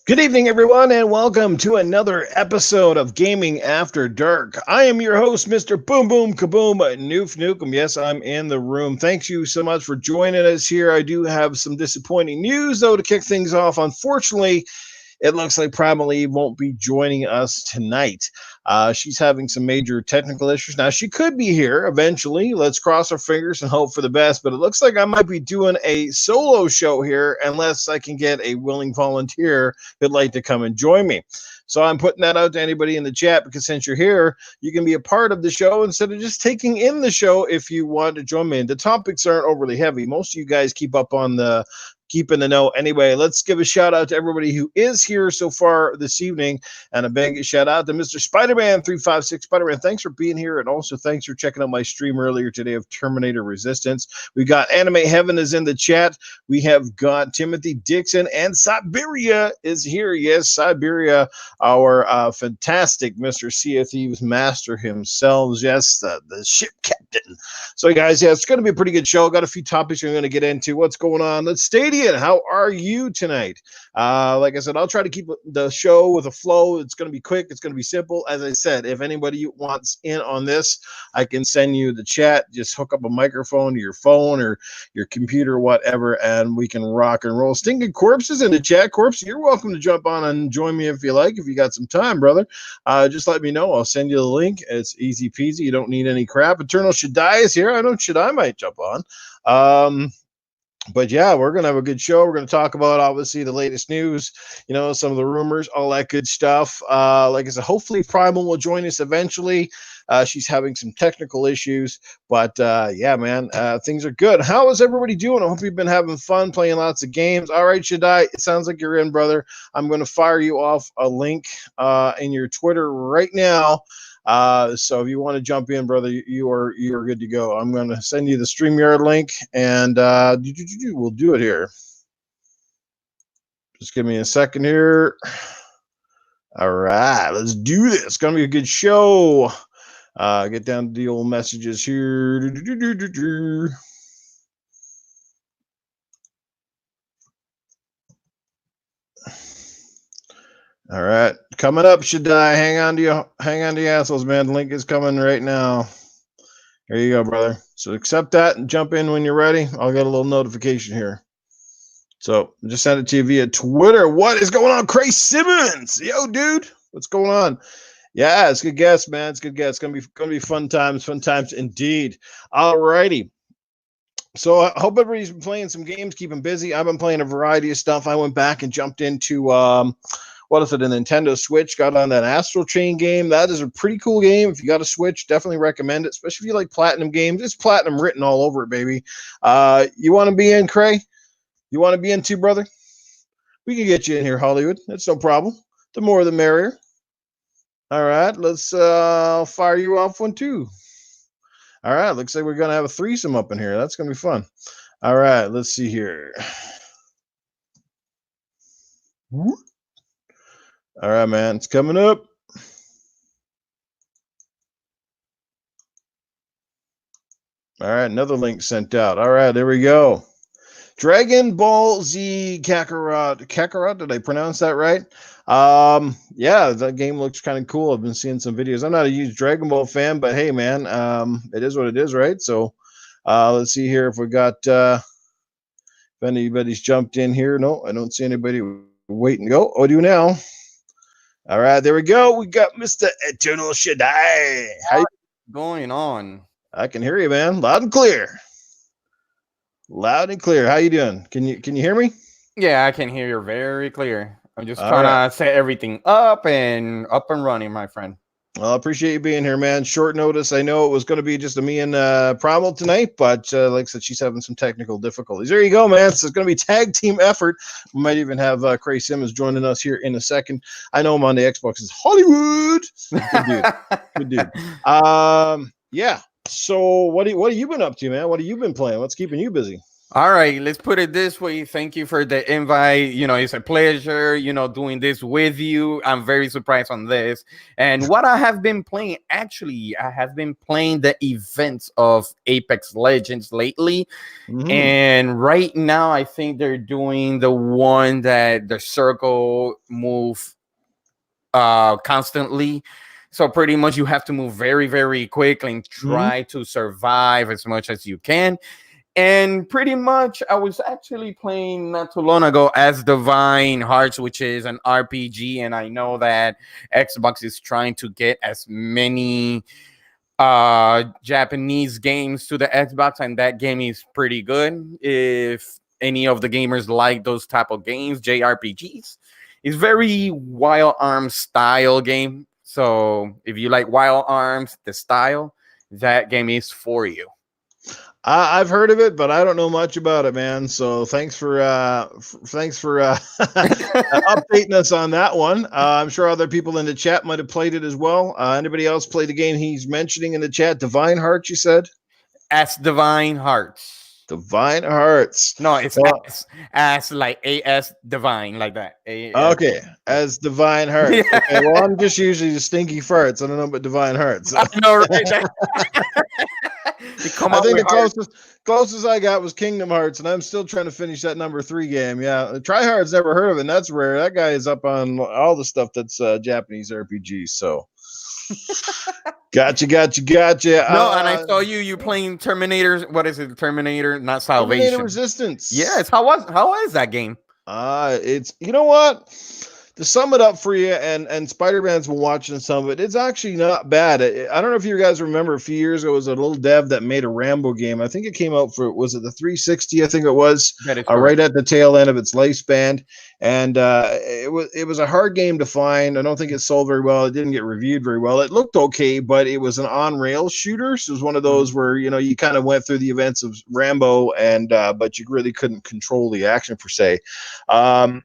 Good evening, everyone, and welcome to another episode of Gaming After Dark. I am your host, Mr. Boom Boom Kaboom Noof Nukem. Yes, I'm in the room. Thanks you so much for joining us here. I do have some disappointing news, though, to kick things off. Unfortunately, it looks like Primal Eve won't be joining us tonight. She's having some major technical issues. Now, she could be here eventually. Let's cross our fingers and hope for the best. But it looks like I might be doing a solo show here unless I can get a willing volunteer who'd like to come and join me. So I'm putting that out to anybody in the chat because since you're here, you can be a part of the show instead of just taking in the show if you want to join me. And the topics aren't overly heavy. Most of you guys keep in the know. Anyway, let's give a shout out to everybody who is here so far this evening, and a big shout out to Mr. Spider-Man 356. Spider-Man, thanks for being here, and also thanks for checking out my stream earlier today of Terminator Resistance. We got Anime Heaven is in the chat. We have got Timothy Dixon, and Siberia is here. Yes, Siberia, our fantastic Mr. Sea of Thieves master himself. Yes, the ship captain. So, guys, yeah, it's going to be a pretty good show. Got a few topics we're going to get into. What's going on? Let's stadium. How are you tonight? Like I said, I'll try to keep the show with a flow. It's going to be quick. It's going to be simple. As I said, if anybody wants in on this, I can send you the chat. Just hook up a microphone to your phone or your computer, whatever, and we can rock and roll. Stinking Corpses in the chat. Corpse, you're welcome to jump on and join me if you like, if you got some time, brother. Just let me know. I'll send you the link. It's easy peasy. You don't need any crap. Eternal Shaddai is here. I know Shaddai might jump on. But yeah, we're going to have a good show. We're going to talk about, obviously, the latest news, some of the rumors, all that good stuff. Like I said, hopefully Primal will join us eventually. She's having some technical issues, but yeah, man, things are good. How is everybody doing? I hope you've been having fun playing lots of games. All right, Shaddai, it sounds like you're in, brother. I'm going to fire you off a link in your Twitter right now. So if you want to jump in, brother, you are good to go. I'm going to send you the StreamYard link, and we'll do it here. Just give me a second here. All right, let's do this. It's going to be a good show. Get down to the old messages here. All right, coming up, Shaddai. Hang on to your assholes, man. The link is coming right now. Here you go, brother. So accept that and jump in when you're ready. I'll get a little notification here. So just send it to you via Twitter. What is going on, Cray Simmons? Yo, dude, what's going on? Yeah, it's a good guess, man. It's a good guess. It's gonna be fun times indeed. All righty. So I hope everybody's been playing some games, keeping busy. I've been playing a variety of stuff. I went back and jumped into what is it, a Nintendo Switch, got on that Astral Chain game. That is a pretty cool game. If you got a Switch, definitely recommend it, especially if you like Platinum games. It's Platinum written all over it, baby. You want to be in, Cray? You want to be in too, brother? We can get you in here, Hollywood. That's no problem. The more the merrier. All right, let's fire you off one too. All right, looks like we're going to have a threesome up in here. That's going to be fun. All right, let's see here. All right, man, it's coming up. All right, another link sent out. All right, there we go. Dragon Ball Z Kakarot. Did I pronounce that right? Yeah, that game looks kind of cool. I've been seeing some videos. I'm not a huge Dragon Ball fan, but hey, man, it is what it is, right? So let's see here if we got if anybody's jumped in here. No, I don't see anybody waiting to go. Oh, I do now. All right, there we go. We got Mr. Eternal Shaddai. How going on? I can hear you, man. Loud and clear. Loud and clear. How you doing? Can you hear me? Yeah, I can hear you very clear. I'm just trying to set everything up and running, my friend. Well, I appreciate you being here, man. Short notice. I know it was going to be just me and Primal tonight, but like I said, she's having some technical difficulties. There you go, man. So it's going to be tag team effort. We might even have Cray Simmons joining us here in a second. I know him on the Xbox. It's Hollywood. Good dude. Good dude. Yeah. So what have you been up to, man? What have you been playing? What's keeping you busy? All right, let's put it this way. Thank you for the invite. It's a pleasure, doing this with you. I'm very surprised on this. And what I have been playing, actually, I have been playing the events of Apex Legends lately. Mhm. And right now, I think they're doing the one that the circle move constantly. So pretty much you have to move very, very quickly and Mhm. try to survive as much as you can. And pretty much, I was actually playing not too long ago as Divine Hearts, which is an RPG. And I know that Xbox is trying to get as many Japanese games to the Xbox, and that game is pretty good. If any of the gamers like those type of games, JRPGs, it's very Wild Arms style game. So if you like Wild Arms, the style, that game is for you. I've heard of it, but I don't know much about it, man. So thanks for updating us on that one. I'm sure other people in the chat might have played it as well. Anybody else play the game he's mentioning in the chat? Divine Hearts, you said? As Divine Hearts. Divine Hearts. No, it's Well, as like AS Divine, like that. okay, Yeah. as Divine Hearts. Okay, well, I'm just usually the stinky farts. I don't know about Divine Hearts. I know, right? They come I out think with the hearts. closest I got was Kingdom Hearts, and I'm still trying to finish that number 3 game. Yeah, Tryhard's never heard of it. And that's rare. That guy is up on all the stuff that's Japanese RPGs. So gotcha. No, and I saw you playing Terminator. What is it? Terminator, not Terminator Salvation. Resistance. Yes. How is that game? It's you know what? To sum it up for you, and Spider-Man's been watching some of it. It's actually not bad. I don't know if you guys remember a few years ago, it was a little dev that made a Rambo game. I think it came out for was it the 360? I think it was That is right correct. at the tail end of its lifespan, and it was a hard game to find. I don't think it sold very well. It didn't get reviewed very well. It looked okay, but it was an on-rail shooter. So it was one of those Mhm. where you kind of went through the events of Rambo, and but you really couldn't control the action per se. Um,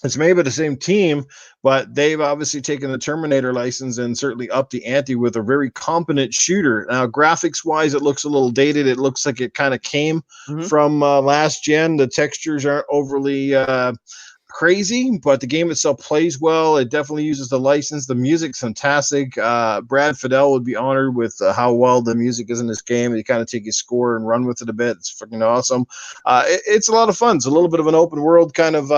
it's made by the same team, but they've obviously taken the Terminator license and certainly upped the ante with a very competent shooter. Now, graphics wise, it looks a little dated. It looks like it kind of came Mhm. from last gen. The textures aren't overly crazy, but the game itself plays well. It definitely uses the license. The music's fantastic. Brad Fidel would be honored with how well the music is in this game. You kind of take his score and run with it a bit. It's freaking awesome. It's a lot of fun. It's a little bit of an open world kind of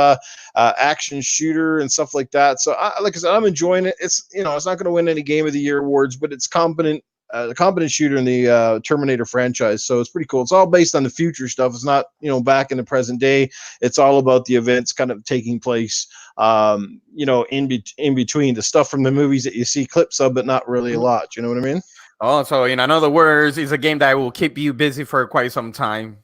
action shooter and stuff like that. So, like I said, I'm enjoying it. It's not going to win any Game of the Year awards, but it's competent. The competent shooter in the Terminator franchise, so it's pretty cool. It's all based on the future stuff. It's not, back in the present day. It's all about the events kind of taking place, in between the stuff from the movies that you see clips of, but not really a Mhm. lot. You know what I mean? Oh, so in other words, it's a game that will keep you busy for quite some time.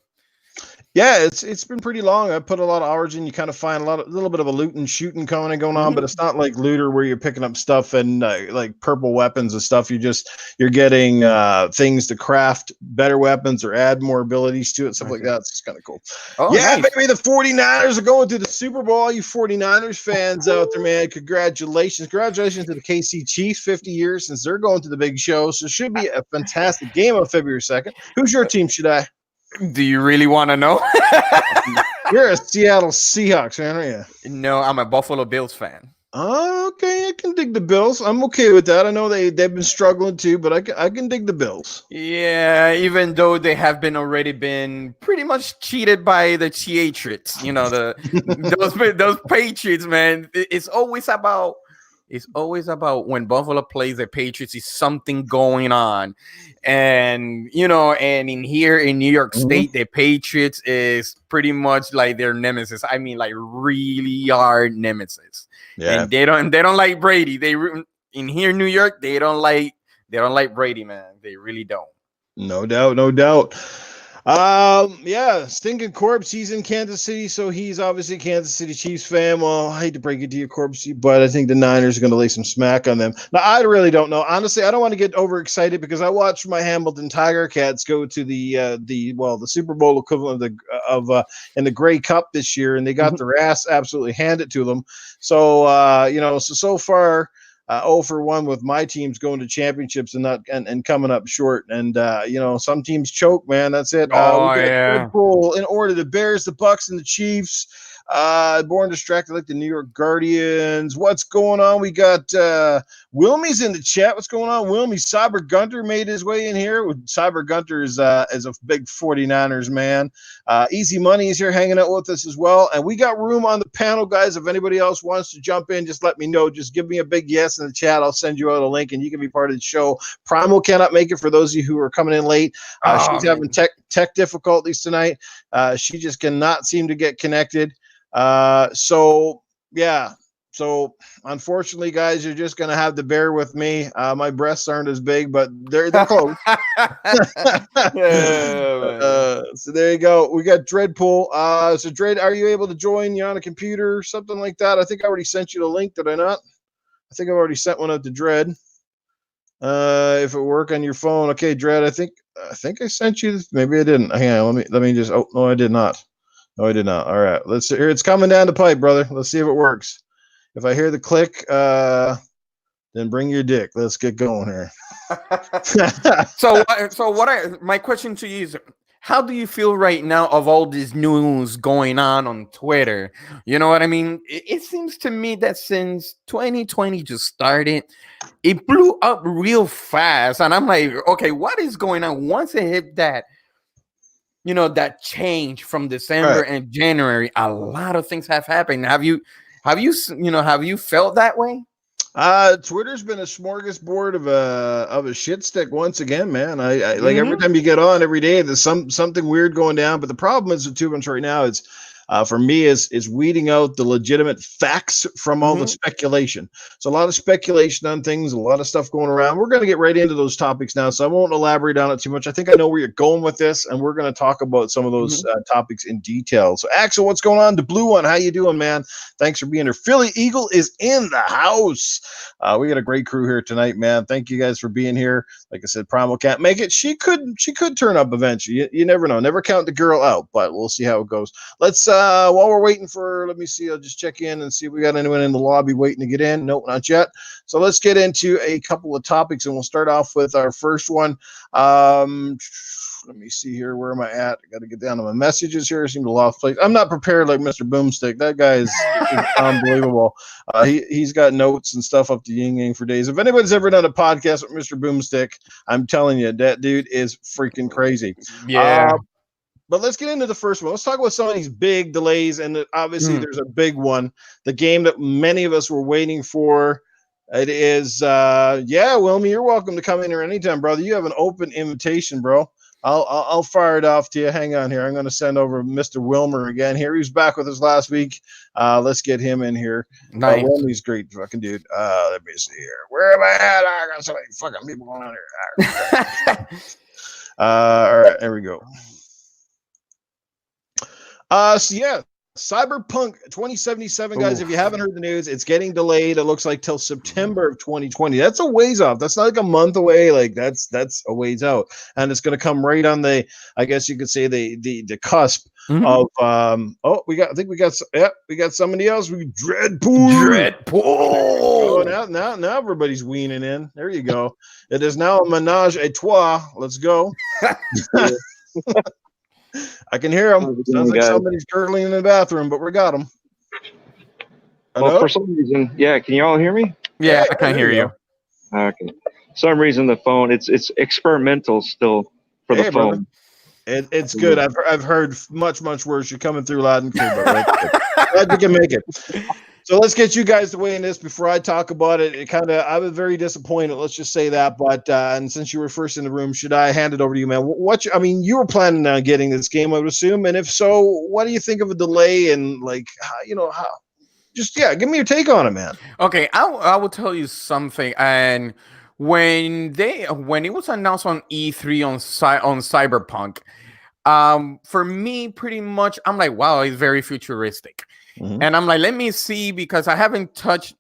Yeah, it's been pretty long. I put a lot of hours in. You kind of find a little bit of a loot and shooting going on, but Mhm. it's not like looter where you're picking up stuff and like purple weapons and stuff. You're getting things to craft better weapons or add more abilities to it, stuff I like see. that. It's just kind of cool. Oh, Yeah, nice. baby, the 49ers are going to the Super Bowl. All you 49ers fans out there, man, congratulations. Congratulations to the KC Chiefs, 50 years since they're going to the big show. So it should be a fantastic game on February 2nd. Who's your team, should I? Do you really want to know? You're a Seattle Seahawks fan, aren't you? No, I'm a Buffalo Bills fan. Oh, okay, I can dig the Bills. I'm okay with that. I know they've been struggling too, but I can dig the Bills. Yeah, even though they have been already been pretty much cheated by the Patriots, those Patriots, man. It's always about when Buffalo plays the Patriots, is something going on, and in here in New York Mhm. State, the Patriots is pretty much like their nemesis. I mean, like really hard nemesis, Yeah, and they don't like Brady. In here in New York, they don't like Brady, man. They really don't. no doubt, no doubt. Yeah, Stinking Corpse. He's in Kansas City, so he's obviously a Kansas City Chiefs fan. Well, I hate to break it to you, Corpse, but I think the Niners are going to lay some smack on them. Now, I really don't know. Honestly, I don't want to get overexcited because I watched my Hamilton Tiger Cats go to the Super Bowl equivalent of in the Grey Cup this year, and they got Mhm. their ass absolutely handed to them. So so far. 0 for 1 with my teams going to championships and coming up short. And some teams choke, man. That's it. We Oh got yeah. Deadpool in order: the Bears, the Bucks, and the Chiefs. Born Distracted like the New York Guardians. What's going on? We got Wilmie's in the chat. What's going on, Wilmie? Cyber Gunter made his way in here. Cyber Gunter is a big 49ers man. Easy Money is here hanging out with us as well. And we got room on the panel, guys. If anybody else wants to jump in, just let me know. Just give me a big yes in the chat. I'll send you out a link and you can be part of the show. Primal cannot make it for those of you who are coming in late. She's having tech difficulties tonight. She just cannot seem to get connected. So unfortunately, guys, you're just gonna have to bear with me. My breasts aren't as big, but they're close. So there you go. We got Dreadpool. So Dread, are you able to join? You on a computer or something like that? I think I already sent you the link. Did I not? I think I've already sent one out to Dread. If it work on your phone, okay, Dread. I think I sent you. Maybe I didn't. Hang on. Let me just. Oh no, I did not. No, I did not. All right, let's hear. It's coming down the pipe, brother. Let's see if it works. If I hear the click, then bring your dick. Let's get going here. My question to you is, how do you feel right now of all this news going on Twitter? You know what I mean? It seems to me that since 2020 just started, it blew up real fast, and I'm like, okay, what is going on? Once it hit that, that change from December and January, a lot of things have happened. Have you felt that way? Twitter's been a smorgasbord of a shit stick once again, man. I like every time you get on every day, there's something weird going down. But the problem is with too much right now. It's for me is weeding out the legitimate facts from all the speculation. So a lot of speculation on things, a lot of stuff going around. We're going to get right into those topics now, so I won't elaborate on it too much. I think I know where you're going with this, and we're going to talk about some of those topics in detail. So Axel, what's going on? The blue one, how you doing, man? Thanks for being here. Philly Eagle is in the house. We got a great crew here tonight, man. Thank you guys for being here. Like I said, Primal can't make it. She could turn up eventually. You never know. Never count the girl out, but we'll see how it goes. Let's while we're waiting for, let me see, I'll just check in and see if we got anyone in the lobby waiting to get in. Nope, not yet. So let's get into a couple of topics, and we'll start off with our first one. Let me see here. Where am I at? I got to get down to my messages here. I seem to lost place. I'm not prepared like Mr. Boomstick. That guy is unbelievable. He's got notes and stuff up to yin yang for days. If anybody's ever done a podcast with Mr. Boomstick, I'm telling you, that dude is freaking crazy. Yeah. But let's get into the first one. Let's talk about some of these big delays, and obviously there's a big one. The game that many of us were waiting for. It is, Wilmy, you're welcome to come in here anytime, brother. You have an open invitation, bro. I'll fire it off to you. Hang on here. I'm going to send over Mr. Wilmer again here. He was back with us last week. Let's get him in here. Nice. Wilmy's great fucking dude. Let me see here. Where am I at? I got so many fucking people going on here. All right, there we go. Cyberpunk 2077, guys. If you haven't heard the news, it's getting delayed. It looks like till September of 2020. That's a ways off. That's not like a month away. Like that's a ways out, and it's going to come right on the, I guess you could say the cusp of we got somebody else. We Dreadpool. Oh, now everybody's weaning in. There you go. It is now a menage a trois. Let's go. I can hear him. Sounds like somebody's gurgling in the bathroom, but we got him. Well, for some reason, can you all hear me? Yeah, I can hear you. Okay. For some reason, the phone, it's experimental still for the phone. It's good. I've heard much worse. You're coming through loud and clear, but right. Glad you can make it. So let's get you guys to weigh in this before I talk about it. I was very disappointed. Let's just say that. But and since you were first in the room, should I hand it over to you, man? You were planning on getting this game, I would assume. And if so, what do you think of a delay? And how? Just give me your take on it, man. Okay, I will tell you something. And when it was announced on E3 on Cyberpunk, for me, pretty much, I'm like, wow, it's very futuristic. And I'm like, let me see, because I haven't touched,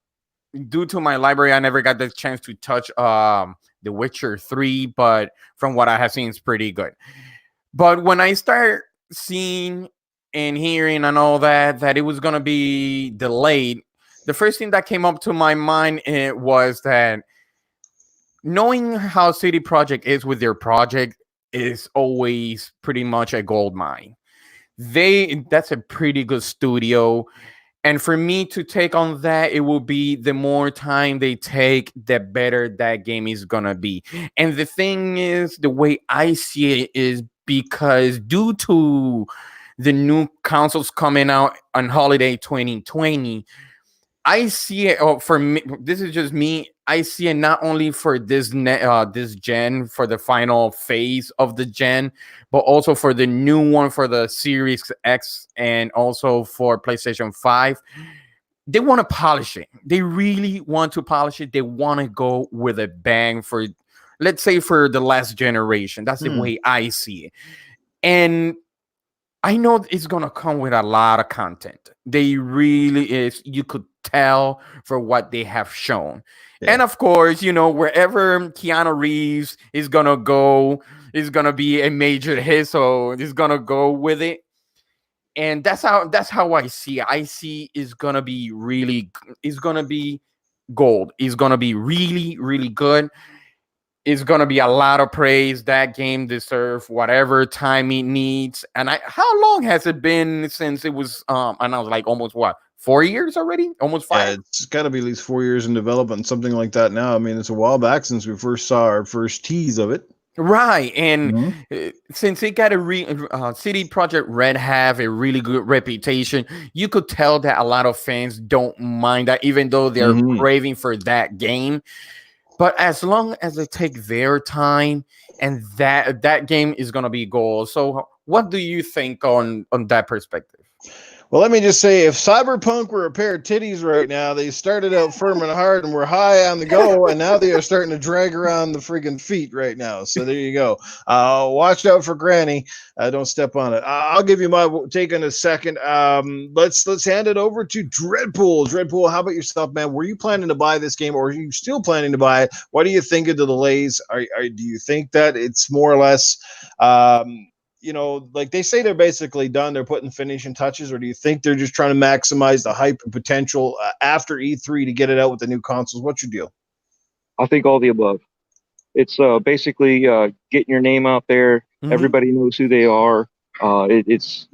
due to my library, I never got the chance to touch The Witcher 3, but from what I have seen, it's pretty good. But when I start seeing and hearing and all that it was going to be delayed, the first thing that came up to my mind was that knowing how CD Projekt is with their project is always pretty much a gold mine. That's a pretty good studio. And for me to take on that, it will be the more time they take, the better that game is gonna be. And the thing is, the way I see it is because due to the new consoles coming out on holiday 2020, I see it. Oh, for me, this is just me. I see it not only for this this gen, for the final phase of the gen, but also for the new one for the Series X and also for PlayStation 5. They want to polish it. They really want to polish it. They want to go with a bang for, let's say, for the last generation. That's the way I see it. And I know it's gonna come with a lot of content. They really is. You could tell for what they have shown. Yeah. And of course, wherever Keanu Reeves is gonna go, is gonna be a major hit. So it's gonna go with it. And that's how I see it. I see it's gonna be gold. It's gonna be really, really good. It's gonna be a lot of praise. That game deserves whatever time it needs. And how long has it been since it was announced? Like almost 4 years already? Almost 5? Yeah, it's got to be at least 4 years in development, something like that now. I mean, it's a while back since we first saw our first tease of it. Right, and since it got CD Projekt Red have a really good reputation, you could tell that a lot of fans don't mind that, even though they're craving for that game. But as long as they take their time, and that game is gonna be gold. So, what do you think on that perspective? Well, let me just say, if Cyberpunk were a pair of titties right now, they started out firm and hard and were high on the go, and now they are starting to drag around the friggin' feet right now. So there you go. Watch out for Granny. Don't step on it. I'll give you my take in a second. Let's hand it over to Dreadpool. Dreadpool, how about yourself, man? Were you planning to buy this game, or are you still planning to buy it? What do you think of the delays? Do you think that it's more or less like they say they're basically done, they're putting finishing touches, or do you think they're just trying to maximize the hype and potential after E3 to get it out with the new consoles? What's your deal? I think all the above. It's basically getting your name out there. Everybody knows who they are. It's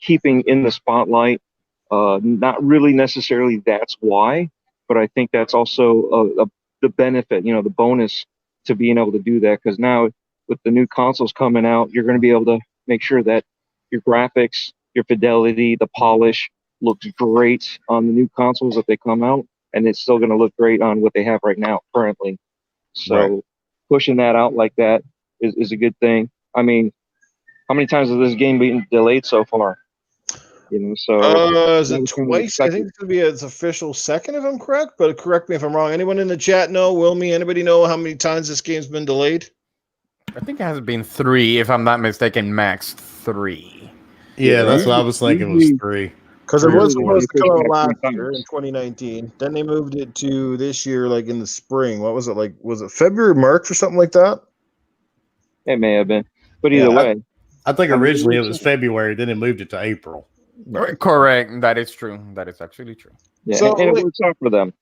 keeping in the spotlight. Not really necessarily that's why, but I think that's also the benefit, the bonus to being able to do that, because now with the new consoles coming out, you're going to be able to make sure that your graphics, your fidelity, the polish looks great on the new consoles that they come out, and it's still going to look great on what they have right now currently. So pushing that out like that is a good thing. I mean, how many times has this game been delayed so far? Is it twice? I think it's going to be its official second, if I'm correct, but correct me if I'm wrong. Anyone in the chat know? Wilmy, anybody know how many times this game's been delayed? I think it has been 3, if I'm not mistaken, max 3. Yeah, that's what I was thinking, was 3. Because it was supposed to come out last year in 2019. Then they moved it to this year, like in the spring. What was it like? Was it February, March, or something like that? It may have been. But either way. I think originally it was February, then it moved it to April. Correct. That is true. That is actually true. Yeah, so, and it works out for them.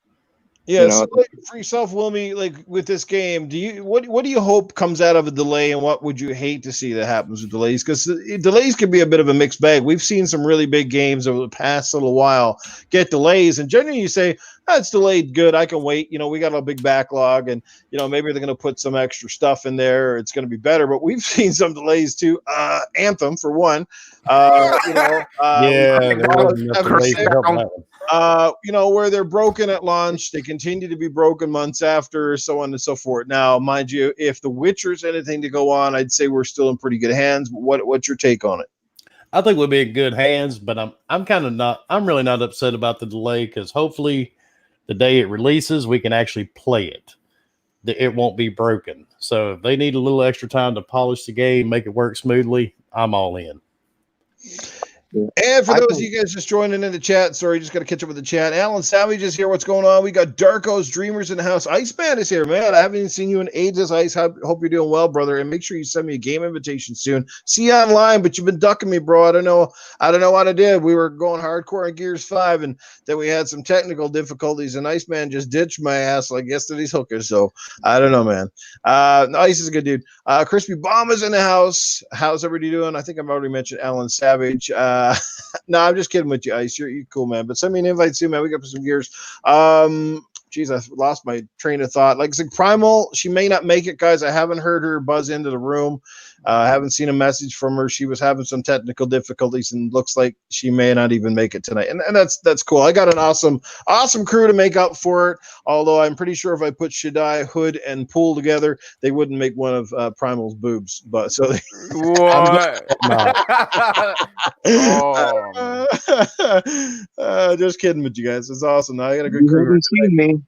Yeah, so for yourself, Wilmy, like with this game, what do you hope comes out of a delay, and what would you hate to see that happens with delays? Because delays can be a bit of a mixed bag. We've seen some really big games over the past little while get delays, and generally you say, it's delayed, good, I can wait. We got a big backlog, and maybe they're going to put some extra stuff in there, or it's going to be better. But we've seen some delays too. Anthem for one. Where they're broken at launch, they continue to be broken months after, so on and so forth. Now, mind you, if The Witcher's anything to go on, I'd say we're still in pretty good hands. But what's your take on it? I think we'll be in good hands, but I'm really not upset about the delay, because hopefully the day it releases, we can actually play it. It won't be broken. So if they need a little extra time to polish the game, make it work smoothly, I'm all in. And for those of you guys just joining in the chat, sorry, just got to catch up with the chat. Alan Savage is here. What's going on? We got Darko's Dreamers in the house. Iceman is here, man. I haven't even seen you in ages, Ice. Hope you're doing well, brother. And make sure you send me a game invitation soon. See you online, but you've been ducking me, bro. I don't know what I did. We were going hardcore in Gears 5, and then we had some technical difficulties, and Iceman just ditched my ass like yesterday's hooker. So I don't know, man. Ice is a good dude. Crispy Bomb is in the house. How's everybody doing? I think I've already mentioned Alan Savage. No, I'm just kidding with you, Ice. You're cool, man. But send me an invite soon, man. We got some gears. Geez, I lost my train of thought. Like I said, Primal, she may not make it, guys. I haven't heard her buzz into the room. I haven't seen a message from her. She was having some technical difficulties and looks like she may not even make it tonight. And that's cool. I got an awesome crew to make up for it. Although I'm pretty sure if I put Shaddai, Hood, and Pool together, they wouldn't make one of Primal's boobs. But so they What? just kidding with you guys. It's awesome. Now I got a good crew. You haven't seen me.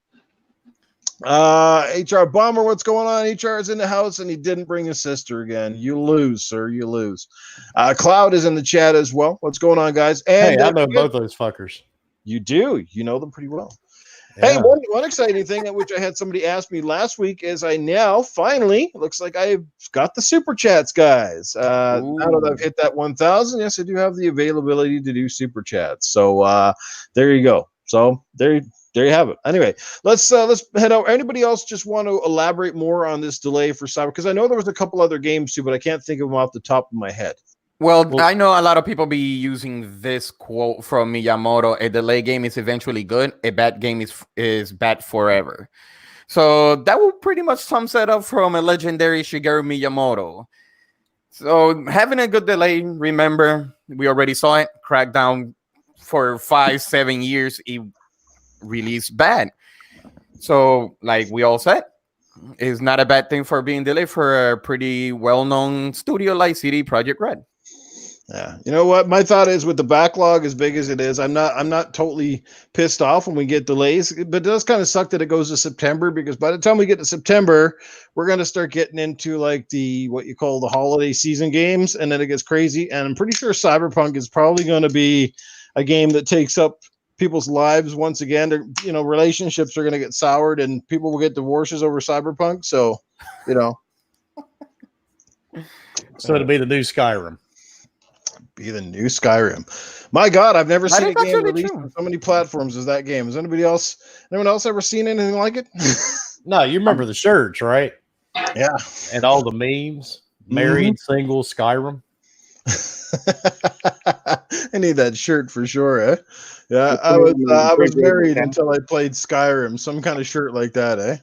HR Bomber, what's going on? HR is in the house and he didn't bring his sister again. You lose, sir. You lose. Cloud is in the chat as well. What's going on, guys? And hey, I know both those fuckers. You do. You know them pretty well. Yeah. Hey, one exciting thing which I had somebody ask me last week is I now finally looks like I've got the super chats, guys. Now that I've hit that 1,000, yes, I do have the availability to do super chats. So there you go. So there you have it. Anyway, let's head out. Anybody else just want to elaborate more on this delay for Cyber? Because I know there was a couple other games too, but I can't think of them off the top of my head. Well, I know a lot of people be using this quote from Miyamoto: "A delay game is eventually good. A bad game is bad forever." So that will pretty much sums it up from a legendary Shigeru Miyamoto. So having a good delay, remember, we already saw it. Crackdown for 5-7 years, it released bad. So like we all said, it's not a bad thing for being delayed for a pretty well-known studio like CD Projekt Red. Yeah, you know what? My thought is with the backlog as big as it is, I'm not totally pissed off when we get delays, but it does kind of suck that it goes to September because by the time we get to September, we're going to start getting into like the what you call the holiday season games, and then it gets crazy. And I'm pretty sure Cyberpunk is probably going to be a game that takes up people's lives once again. Relationships are going to get soured, and people will get divorces over Cyberpunk. So, So it'll be the new Skyrim. Be the new Skyrim. My God, I've never seen a game really released on so many platforms as that game. Has anyone else ever seen anything like it? No, you remember the shirts, right? Yeah. And all the memes. Married, single, Skyrim. I need that shirt for sure, eh? Yeah, I was married until I played Skyrim. Some kind of shirt like that, eh?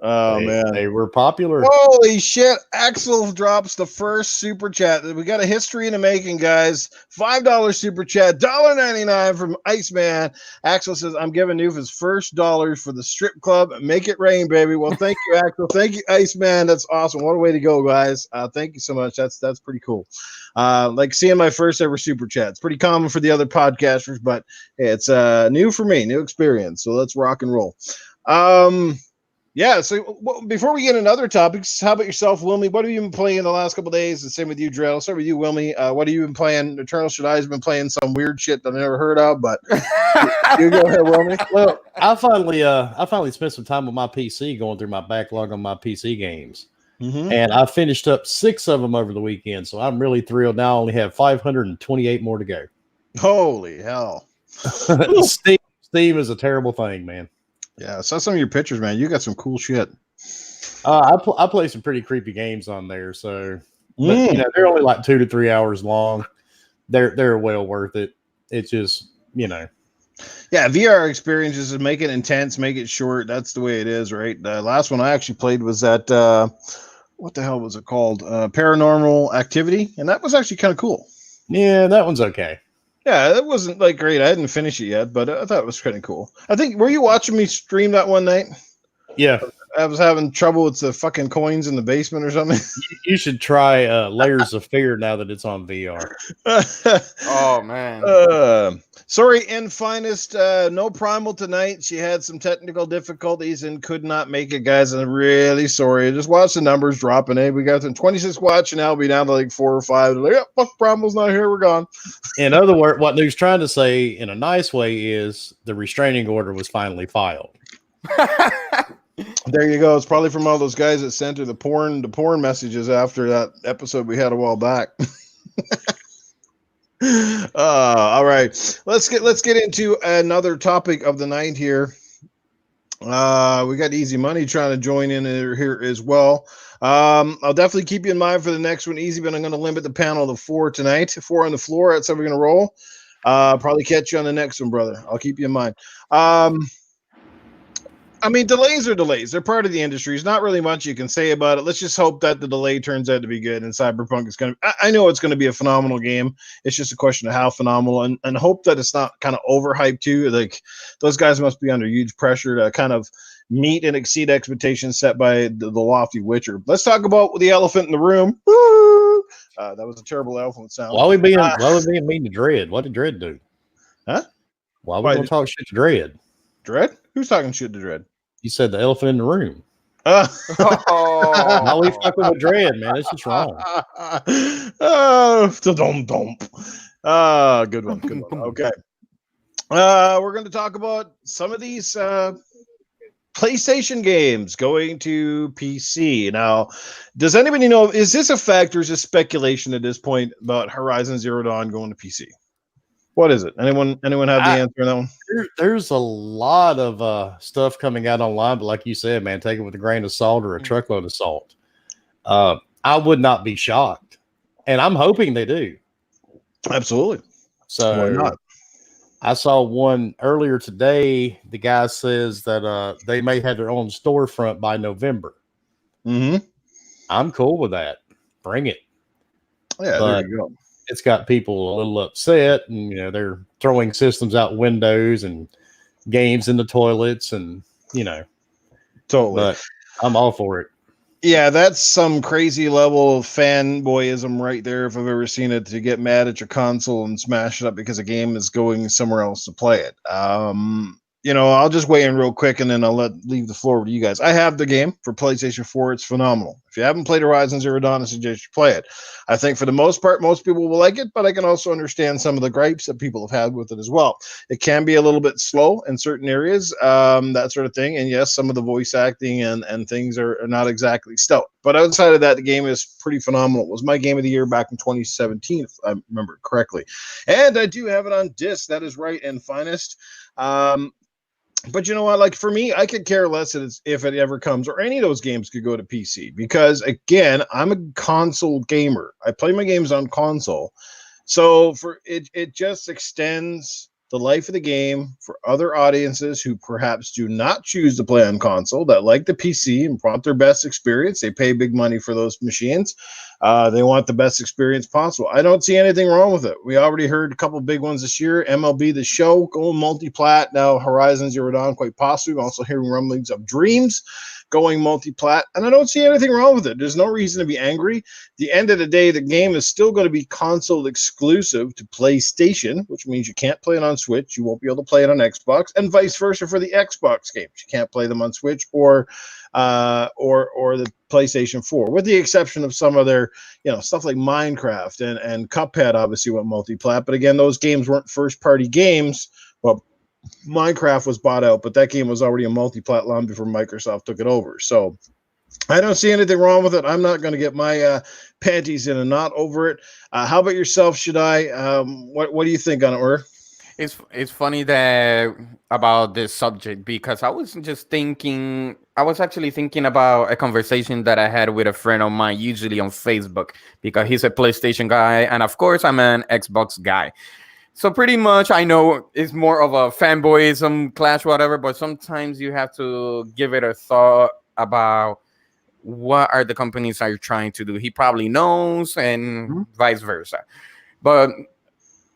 Oh, man. They were popular. Holy shit. Axel drops the first super chat. We got a history in the making, guys. $5 super chat, $1.99 from Iceman. Axel says, I'm giving Noof his first dollars for the strip club. Make it rain, baby. Well, thank you, Axel. Thank you, Iceman. That's awesome. What a way to go, guys. Thank you so much. That's pretty cool. Like seeing my first ever super chat. It's pretty common for the other podcasters, but hey, it's new for me, new experience. So let's rock and roll. Yeah, so before we get into other topics, how about yourself, Wilmy? What have you been playing the last couple of days? The same with you, Drell. Start with you, Wilmy. What have you been playing? Eternal Shaddai has been playing some weird shit that I've never heard of, but you go ahead, Wilmy. Well, I finally spent some time with my PC going through my backlog on my PC games. Mm-hmm. And I finished up 6 of them over the weekend, so I'm really thrilled. Now I only have 528 more to go. Holy hell. Steam is a terrible thing, man. Yeah, I saw some of your pictures, man. You got some cool shit. I play some pretty creepy games on there, so but, they're only like 2 to 3 hours long. They're well worth it. It's just Yeah, VR experiences make it intense, make it short. That's the way it is, right? The last one I actually played was that what the hell was it called? Paranormal Activity, and that was actually kind of cool. Yeah, that one's okay. Yeah, it wasn't like great. I didn't finish it yet, but I thought it was kind of cool. I think, were you watching me stream that one night? Yeah. I was having trouble with the fucking coins in the basement or something. You should try Layers of Fear now that it's on VR. Oh, man. Sorry, in finest, no Primal tonight. She had some technical difficulties and could not make it, guys. I'm really sorry. Just watch the numbers dropping. Hey, we got them 26 watching now. We'll be down to like 4 or 5. They're like, yeah, fuck, Primal's not here. We're gone. In other words, what Nuke's trying to say in a nice way is the restraining order was finally filed. There you go. It's probably from all those guys that sent her the porn messages after that episode we had a while back. All right. Let's get into another topic of the night here. We got Easy Money trying to join in here as well. I'll definitely keep you in mind for the next one, Easy, but I'm going to limit the panel to 4 tonight. 4 on the floor. That's how we're going to roll. Probably catch you on the next one, brother. I'll keep you in mind. I mean, delays are delays. They're part of the industry. There's not really much you can say about it. Let's just hope that the delay turns out to be good and Cyberpunk is going to – I know it's going to be a phenomenal game. It's just a question of how phenomenal and hope that it's not kind of overhyped too. Like, those guys must be under huge pressure to kind of meet and exceed expectations set by the lofty Witcher. Let's talk about the elephant in the room. That was a terrible elephant sound. Why are we being mean to Dread? What did Dread do? Huh? Why are we going to talk shit to Dread? Dread? Who's talking shit to Dread? You said the elephant in the room. Oh. Why we fucking with Dread, man? It's just wrong. Good one. Good one. Okay. We're going to talk about some of these PlayStation games going to PC. Now, does anybody know, is this a fact or is this speculation at this point about Horizon Zero Dawn going to PC? What is it? Anyone have the answer on that one? There's a lot of stuff coming out online, but like you said, man, take it with a grain of salt or a truckload of salt. I would not be shocked, and I'm hoping they do. Absolutely. So why not? I saw one earlier today. The guy says that they may have their own storefront by November. Mm-hmm. I'm cool with that. Bring it. Yeah, there you go. It's got people a little upset, and they're throwing systems out windows and games in the toilets, and totally. But I'm all for it. Yeah, that's some crazy level of fanboyism right there, if I've ever seen it, to get mad at your console and smash it up because a game is going somewhere else to play it. I'll just weigh in real quick and then I'll leave the floor to you guys. I have the game for PlayStation 4. It's phenomenal. If you haven't played Horizon Zero Dawn, I suggest you play it. I think for the most part, most people will like it, but I can also understand some of the gripes that people have had with it as well. It can be a little bit slow in certain areas, that sort of thing. And yes, some of the voice acting and things are not exactly stout. But outside of that, the game is pretty phenomenal. It was my game of the year back in 2017, if I remember correctly. And I do have it on disc. That is right and finest. But you know what? Like, for me, I could care less if it ever comes, or any of those games could go to PC, because again, I'm a console gamer. I play my games on console, so for it just extends the life of the game for other audiences who perhaps do not choose to play on console, that like the PC and want their best experience. They pay big money for those machines. They want the best experience possible. I don't see anything wrong with it. We already heard a couple big ones this year. MLB The Show going multi-plat. Now Horizon Zero Dawn, quite possibly. I'm also hearing rumblings of Dreams going multi-plat, and I don't see anything wrong with it. There's no reason to be angry. At the end of the day, the game is still going to be console exclusive to PlayStation, which means you can't play it on Switch. You won't be able to play it on Xbox, and vice versa for the Xbox games. You can't play them on Switch or the PlayStation 4, with the exception of some of their, stuff like Minecraft and Cuphead obviously went multi-plat. But again, those games weren't first-party games. Well, Minecraft was bought out, but that game was already a multi-plat long before Microsoft took it over. So I don't see anything wrong with it. I'm not going to get my panties in a knot over it. How about yourself, Shaddai? What do you think on it, Ur? It's funny that about this subject, because I was actually thinking about a conversation that I had with a friend of mine, usually on Facebook, because he's a PlayStation guy, and of course I'm an Xbox guy. So pretty much I know it's more of a fanboyism clash, whatever, but sometimes you have to give it a thought about what are the companies are trying to do. He probably knows, and vice versa. But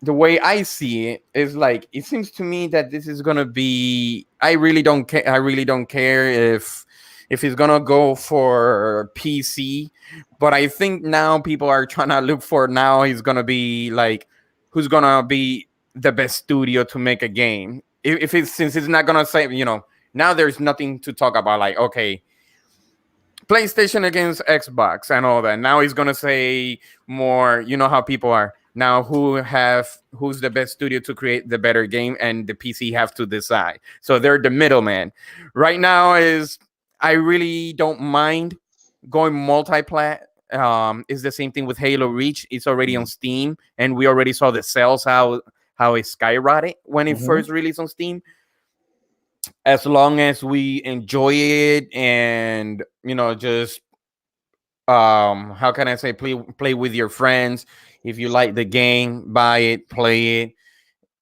the way I see it is like, it seems to me that this is gonna be, I really don't care if it's gonna go for PC, but I think now people are trying to look for, now he's gonna be like, who's gonna be the best studio to make a game. If it's since it's not gonna say, now there's nothing to talk about. Like, okay, PlayStation against Xbox and all that. Now he's gonna say more. You know how people are now. Who's the best studio to create the better game, and the PC have to decide. So they're the middleman. Right now I really don't mind going multi-plat. It's the same thing with Halo Reach. It's already on Steam, and we already saw the sales how it skyrocketed when it first released on Steam. As long as we enjoy it and just how can I say, play with your friends. If you like the game, buy it, play it.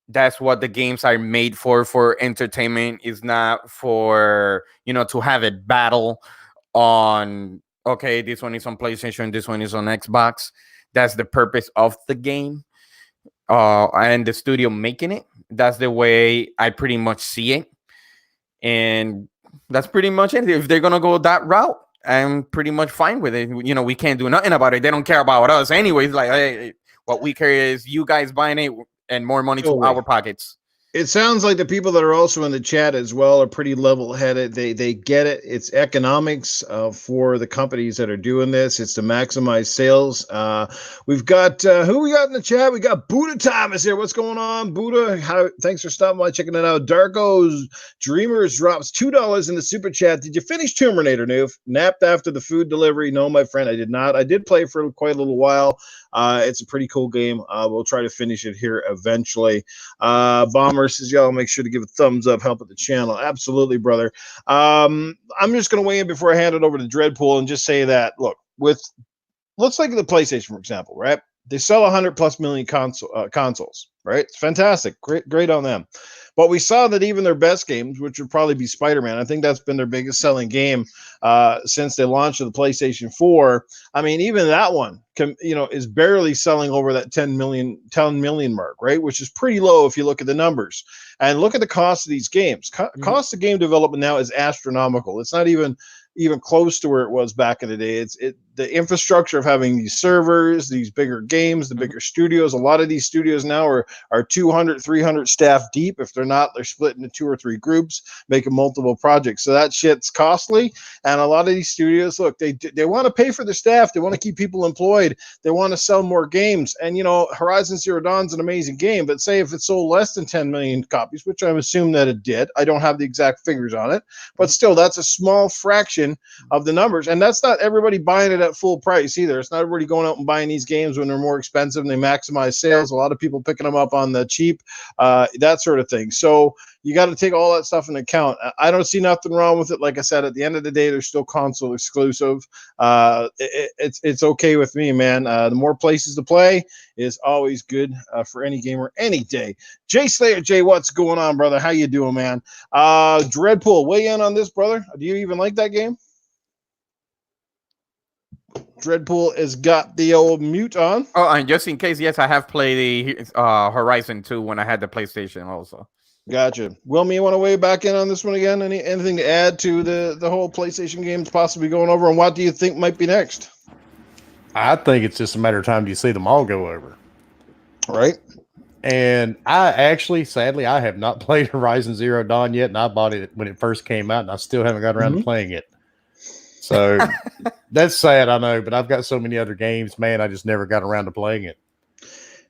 That's what the games are made for entertainment. Is not for to have a battle on, okay, this one is on PlayStation, this one is on Xbox. That's the purpose of the game, and the studio making it. That's the way I pretty much see it. And that's pretty much it. If they're gonna go that route, I'm pretty much fine with it. We can't do nothing about it. They don't care about us anyways. Like, hey, what we care is you guys buying it and more money to our pockets. It sounds like the people that are also in the chat as well are pretty level-headed. They get it. It's economics for the companies that are doing this. It's to maximize sales. We've got who we got in the chat? We got Buddha Thomas here. What's going on, Buddha? Thanks for stopping by, checking it out. Darko's Dreamers drops $2 in the super chat. Did you finish Tomb Raider, Noof? Napped after the food delivery? No, my friend, I did not. I did play for quite a little while. It's a pretty cool game. We'll try to finish it here eventually. Bomber says, y'all make sure to give a thumbs up, help at the channel. Absolutely, brother. I'm just going to weigh in before I hand it over to Dreadpool and just say that, look, let's take the PlayStation, for example, right? They sell 100 plus million consoles, right? It's fantastic. Great on them. But we saw that even their best games, which would probably be Spider-Man, I think that's been their biggest selling game since they launched the PlayStation 4. I mean, even that one, is barely selling over that 10 million mark, right? Which is pretty low if you look at the numbers. And look at the cost of these games. Cost of game development now is astronomical. It's not even close to where it was back in the day. The infrastructure of having these servers, these bigger games, the bigger studios. A lot of these studios now are 200, 300 staff deep. If they're not, they're split into 2 or 3 groups, making multiple projects. So that shit's costly. And a lot of these studios, look, they want to pay for their staff. They want to keep people employed. They want to sell more games. And, Horizon Zero Dawn's an amazing game. But say if it sold less than 10 million copies, which I'm assuming that it did. I don't have the exact figures on it. But still, that's a small fraction of the numbers. And that's not everybody buying it at full price either. It's not everybody going out and buying these games when they're more expensive and they maximize sales. A lot of people picking them up on the cheap, that sort of thing. So you got to take all that stuff into account. I don't see nothing wrong with it. Like I said, at the end of the day, they're still console exclusive. It's okay with me, man. The more places to play is always good for any gamer any day. Jay Slayer, Jay, what's going on, brother? How you doing, man? Dreadpool, weigh in on this, brother. Do you even like that game? Dreadpool has got the old mute on. Oh, and just in case, yes, I have played the Horizon 2 when I had the PlayStation also. Gotcha. Wilmy, you want to weigh back in on this one again? Anything to add to the whole PlayStation games possibly going over, and what do you think might be next? I think it's just a matter of time. Do you see them all go over? Right. And I actually, sadly, I have not played Horizon Zero Dawn yet, and I bought it when it first came out, and I still haven't got around to playing it. So that's sad, I know, but I've got so many other games, man, I just never got around to playing it.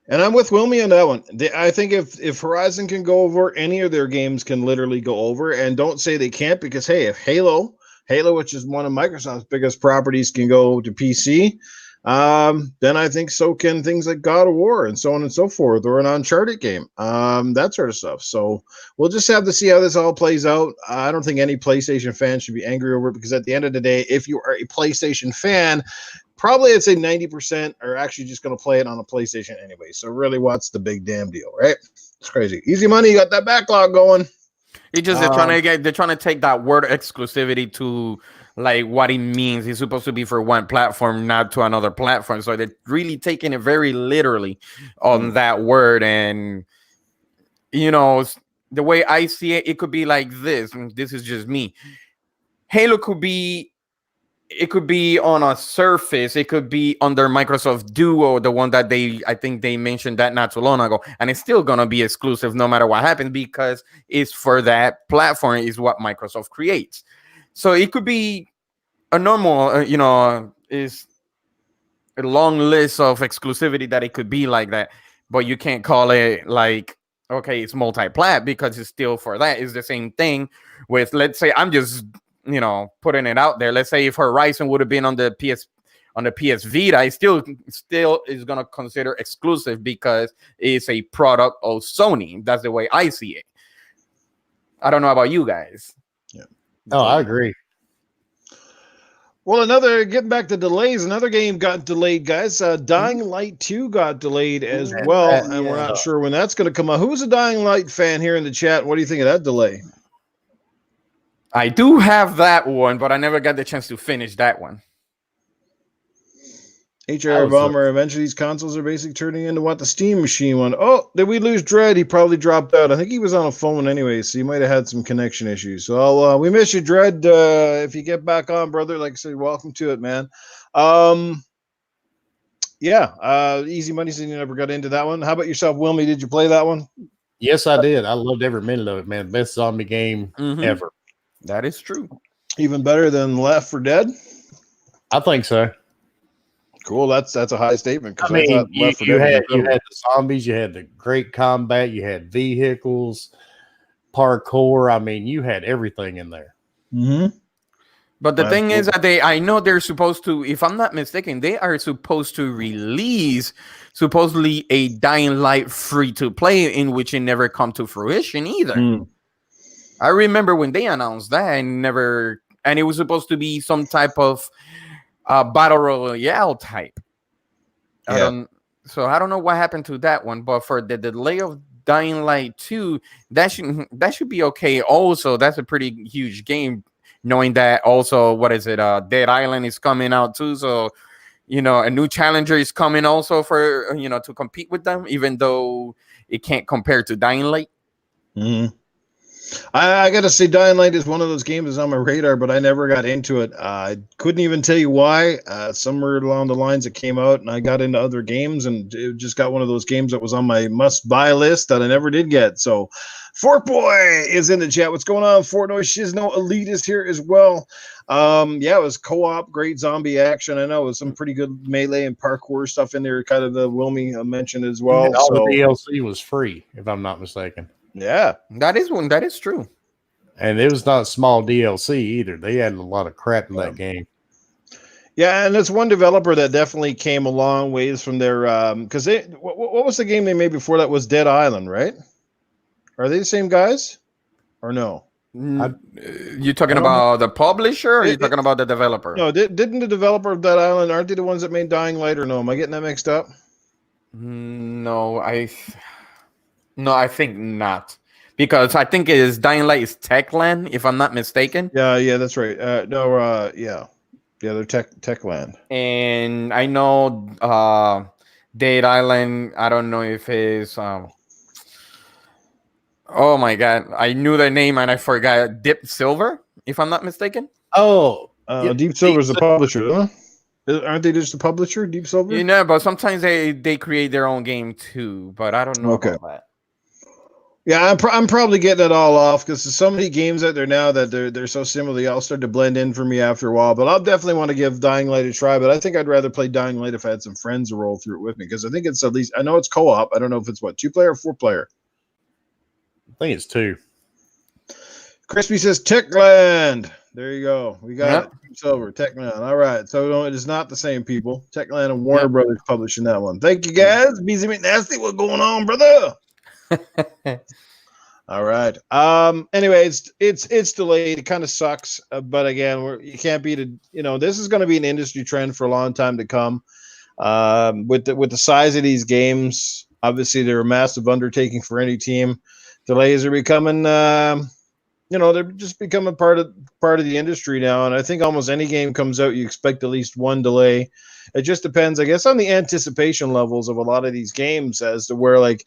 And I'm with Wilmy on that one. I think if Horizon can go over, any of their games can literally go over. And don't say they can't, because, hey, if Halo, which is one of Microsoft's biggest properties, can go to PC, then I think so can things like God of War and so on and so forth, or an Uncharted game, that sort of stuff. So we'll just have to see how this all plays out. I don't think any PlayStation fan should be angry over it, because at the end of the day, if you are a PlayStation fan, probably I'd say 90% are actually just going to play it on a PlayStation anyway. So really, what's the big damn deal, right? It's crazy. Easy money. You got that backlog going. It's just they're trying to take that word exclusivity to like what it means. It's supposed to be for one platform, not to another platform. So they're really taking it very literally on that word. And the way I see it, it could be like this. And this is just me. Halo could be it could be on a Surface, it could be under Microsoft Duo, the one that I think they mentioned that not too long ago, and it's still gonna be exclusive no matter what happens because it's for that platform, is what Microsoft creates. So it could be a normal, is a long list of exclusivity that it could be like that, but you can't call it like, okay, it's multi-plat because it's still for that. It's the same thing with, let's say, I'm just putting it out there. Let's say if Horizon would have been on the PS Vita, it still is gonna consider exclusive because it's a product of Sony. That's the way I see it. I don't know about you guys. Yeah. Oh, I agree. Well, getting back to delays, another game got delayed, guys. Dying Light 2 got delayed as well, and we're not sure when that's going to come out. Who's a Dying Light fan here in the chat? What do you think of that delay? I do have that one, but I never got the chance to finish that one. HR Bomber, eventually these consoles are basically turning into what the Steam machine wanted. Oh, did we lose Dread? He probably dropped out. I think he was on a phone anyway, so you might have had some connection issues. So we miss you, Dread. If you get back on, brother, like I said, welcome to it, man. Easy Money said you never got into that one. How about yourself, Wilmy? Did you play that one? Yes, I did. I loved every minute of it, man. Best zombie game ever. That is true. Even better than Left 4 Dead? I think so. Cool. That's a high statement. I mean, you had the zombies, you had the great combat, you had vehicles, parkour. I mean, you had everything in there. Mm-hmm. But the thing is that I know they're supposed to, if I'm not mistaken, they are supposed to release supposedly a Dying Light free to play, in which it never come to fruition either. I remember when they announced that and it was supposed to be some type of battle royale type. I don't know what happened to that one, but for the delay of Dying Light 2, that should be okay. Also, that's a pretty huge game, knowing that also, Dead Island is coming out too. So, a new challenger is coming also for, to compete with them, even though it can't compare to Dying Light. Mm-hmm. I got to say, Dying Light is one of those games that's on my radar, but I never got into it. I couldn't even tell you why. Somewhere along the lines, it came out, and I got into other games, and it just got one of those games that was on my must-buy list that I never did get. So, Fort Boy is in the chat. What's going on, Fort Noise? Shizno Elite is here as well. It was co-op, great zombie action. I know it was some pretty good melee and parkour stuff in there, kind of the Wilmy mentioned as well. And all the DLC was free, if I'm not mistaken. Yeah, that is true. And it was not small DLC either. They had a lot of crap in that game. Yeah, and it's one developer that definitely came a long ways from their because what was the game they made before that? Was Dead Island, right? Are they the same guys or no? You talking about the publisher, or are you talking about the developer? No, didn't the developer of Dead Island, aren't they the ones that made Dying Light, or no? Am I getting that mixed up? No, I think not, because I think it is Dying Light is Techland, if I'm not mistaken. Yeah, that's right. They're Techland. And I know Dead Island. I don't know if it's oh my god, I knew the name and I forgot. Deep Silver, if I'm not mistaken. Deep Silver's the publisher, huh? Aren't they just the publisher, Deep Silver? But sometimes they create their own game too. But I don't know about that. Yeah, I'm probably getting it all off because there's so many games out there now that they're so similar. They all start to blend in for me after a while. But I'll definitely want to give Dying Light a try. But I think I'd rather play Dying Light if I had some friends to roll through it with me, because I think it's at least, I know it's co-op. I don't know if it's 2-player or 4-player. I think it's 2. Crispy says Techland. There you go. We got it. Silver, Techland. All right. So it is not the same people. Techland and Warner Brothers publishing that one. Thank you, guys. BZ McNasty, what's going on, brother? All right. Anyway, it's delayed. It kind of sucks, but again, you can't beat it. This is going to be an industry trend for a long time to come. With the size of these games, obviously they're a massive undertaking for any team. Delays are becoming, they're just becoming part of the industry now. And I think almost any game comes out, you expect at least one delay. It just depends, I guess, on the anticipation levels of a lot of these games as to where, like,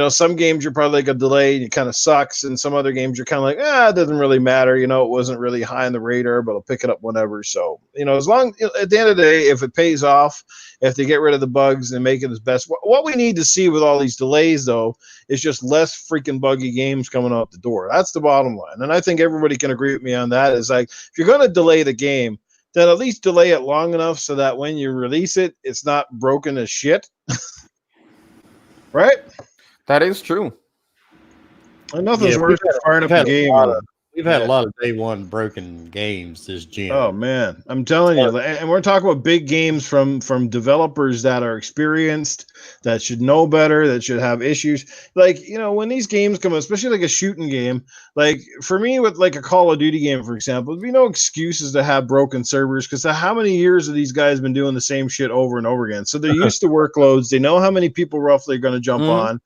some games you're probably like a delay and it kind of sucks, and some other games you're kind of like, it doesn't really matter. It wasn't really high on the radar, but I'll pick it up whenever. So, as long at the end of the day, if it pays off, if they get rid of the bugs and make it as best, what we need to see with all these delays though is just less freaking buggy games coming out the door. That's the bottom line, and I think everybody can agree with me on that. Is like, if you're going to delay the game, then at least delay it long enough so that when you release it, it's not broken as shit. Right? That is true. And nothing's worse than firing up a game. We've had a lot of day one broken games this gen. Oh man, I'm telling you, and we're talking about big games from developers that are experienced, that should know better, that should have issues. Like, when these games come, especially like a shooting game, like for me with like a Call of Duty game, for example, there'd be no excuses to have broken servers because how many years have these guys been doing the same shit over and over again? So they're used to workloads. They know how many people roughly are going to jump on.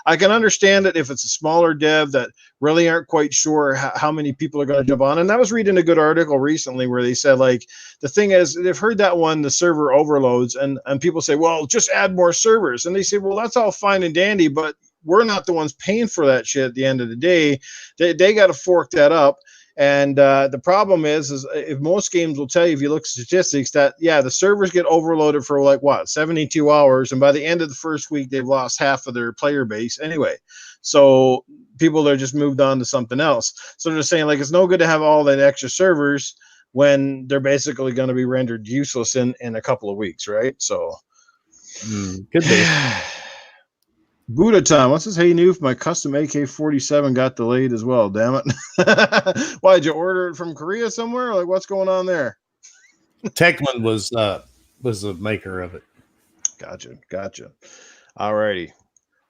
I can understand it if it's a smaller dev that really aren't quite sure how many people are going to jump on. And I was reading a good article recently where they said, like, the thing is, they've heard that one, the server overloads, and people say, well, just add more servers. And they say, well, that's all fine and dandy, but we're not the ones paying for that shit at the end of the day. They got to fork that up. And the problem is if most games will tell you, if you look at statistics, that, the servers get overloaded for 72 hours. And by the end of the first week, they've lost half of their player base anyway. So people are just moved on to something else. So they're saying, like, it's no good to have all that extra servers when they're basically going to be rendered useless in a couple of weeks, right? So could be. Buddha time. What's this? Hey, Noof, my custom AK-47 got delayed as well. Damn it! Why did you order it from Korea somewhere? Like, what's going on there? Techland was the maker of it. Gotcha. Alrighty.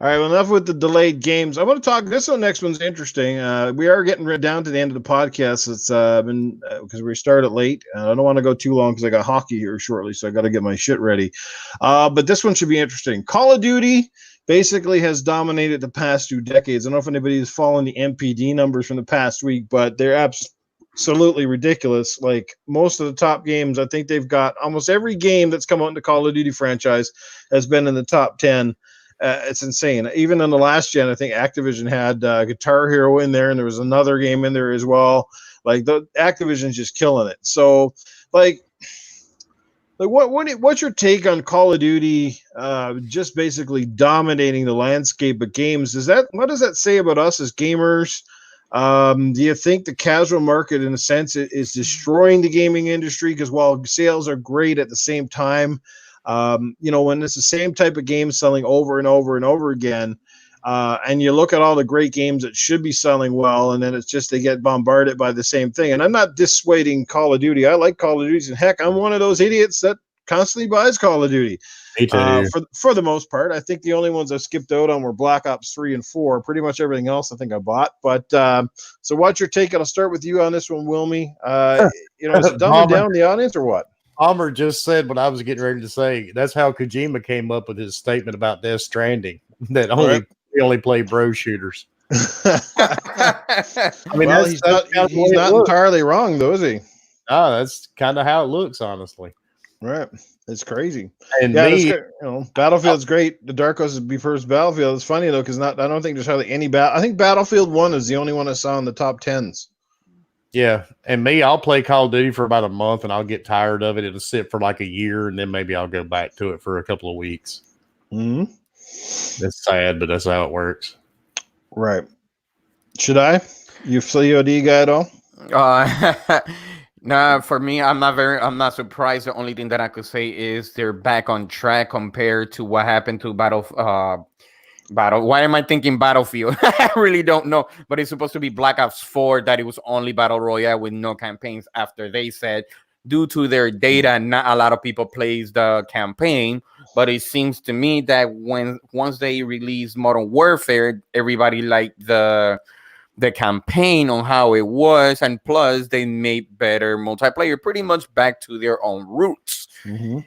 All right. Well, enough with the delayed games. I want to talk. This next one's interesting. We are getting down to the end of the podcast. It's been because we started late. I don't want to go too long because I got hockey here shortly, so I got to get my shit ready. But this one should be interesting. Call of Duty basically has dominated the past 2 decades. I don't know if anybody has followed the MPD numbers from the past week, but they're absolutely ridiculous. Like most of the top games, I think they've got almost every game that's come out in the Call of Duty franchise has been in the top 10. It's insane. Even in the last gen, I think Activision had Guitar Hero in there, and there was another game in there as well. Like the Activision's just killing it. So, what's your take on Call of Duty just basically dominating the landscape of games? What does that say about us as gamers? Do you think the casual market, in a sense, is destroying the gaming industry? Because while sales are great at the same time, when it's the same type of game selling over and over and over again, and you look at all the great games that should be selling well, and then it's just they get bombarded by the same thing. And I'm not dissuading Call of Duty. I like Call of Duty, and heck, I'm one of those idiots that constantly buys Call of Duty. Me too. For the most part, I think the only ones I skipped out on were Black Ops 3 and 4. Pretty much everything else I think I bought. But so what's your take? I'll start with you on this one, Wilmy. Is it dumbing down the audience or what? Palmer just said what I was getting ready to say. That's how Kojima came up with his statement about Death Stranding, that he only play bro shooters. I mean, he's not entirely wrong, though, is he? No, that's kind of how it looks, honestly. Right. It's crazy. And Battlefield's great. The Dark Horse would be first Battlefield. It's funny, though, because I don't think there's hardly any I think Battlefield 1 is the only one I saw in the top 10s. Yeah, and I'll play Call of Duty for about a month, and I'll get tired of it. It'll sit for like a year, and then maybe I'll go back to it for a couple of weeks. Mm-hmm. That's sad, but that's how it works. Right. Should I? You COD guy at all? Nah, for me, I'm not surprised. The only thing that I could say is they're back on track compared to what happened to Why am I thinking Battlefield? I really don't know. But it's supposed to be Black Ops 4, that it was only Battle Royale with no campaigns after they said, due to their data, not a lot of people plays the campaign. But it seems to me that once they released Modern Warfare, everybody liked the campaign on how it was. And plus, they made better multiplayer, pretty much back to their own roots. Mm-hmm.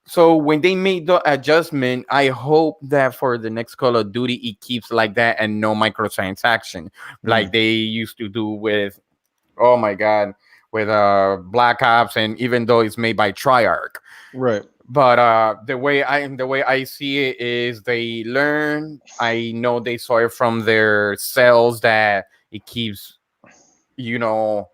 So when they made the adjustment, I hope that for the next Call of Duty, it keeps like that and no microtransaction, like they used to do with, with Black Ops, and even though it's made by Treyarch. Right. But the way I see it is they learn. I know they saw it from their cells that it keeps, you know,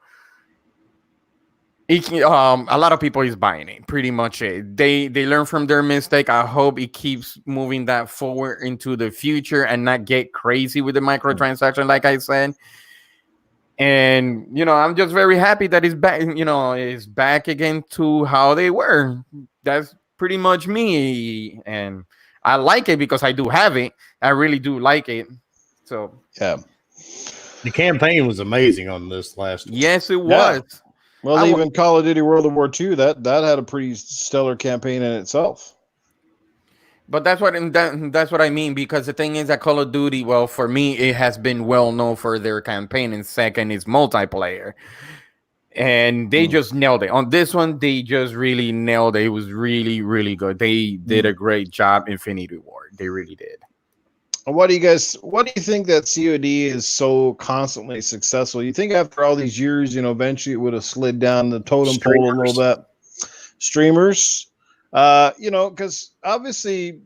a lot of people is buying it. Pretty much it. They learn from their mistake. I hope it keeps moving that forward into the future and not get crazy with the microtransaction, like I said. And I'm just very happy that it's back. It's back again to how they were. That's pretty much me, and I like it because I do have it. I really do like it. So Yeah. The campaign was amazing on this last one. Yes, it was. Well, even Call of Duty World War II, that had a pretty stellar campaign in itself. But that's what I mean, because the thing is that Call of Duty, well, for me, it has been well known for their campaign, and second is multiplayer. And they just nailed it. On this one, they just really nailed it. It was really, really good. They did a great job, Infinity Ward. They really did. What do you think that COD is so constantly successful? You think after all these years, eventually it would have slid down the totem pole a little bit? Streamers, because obviously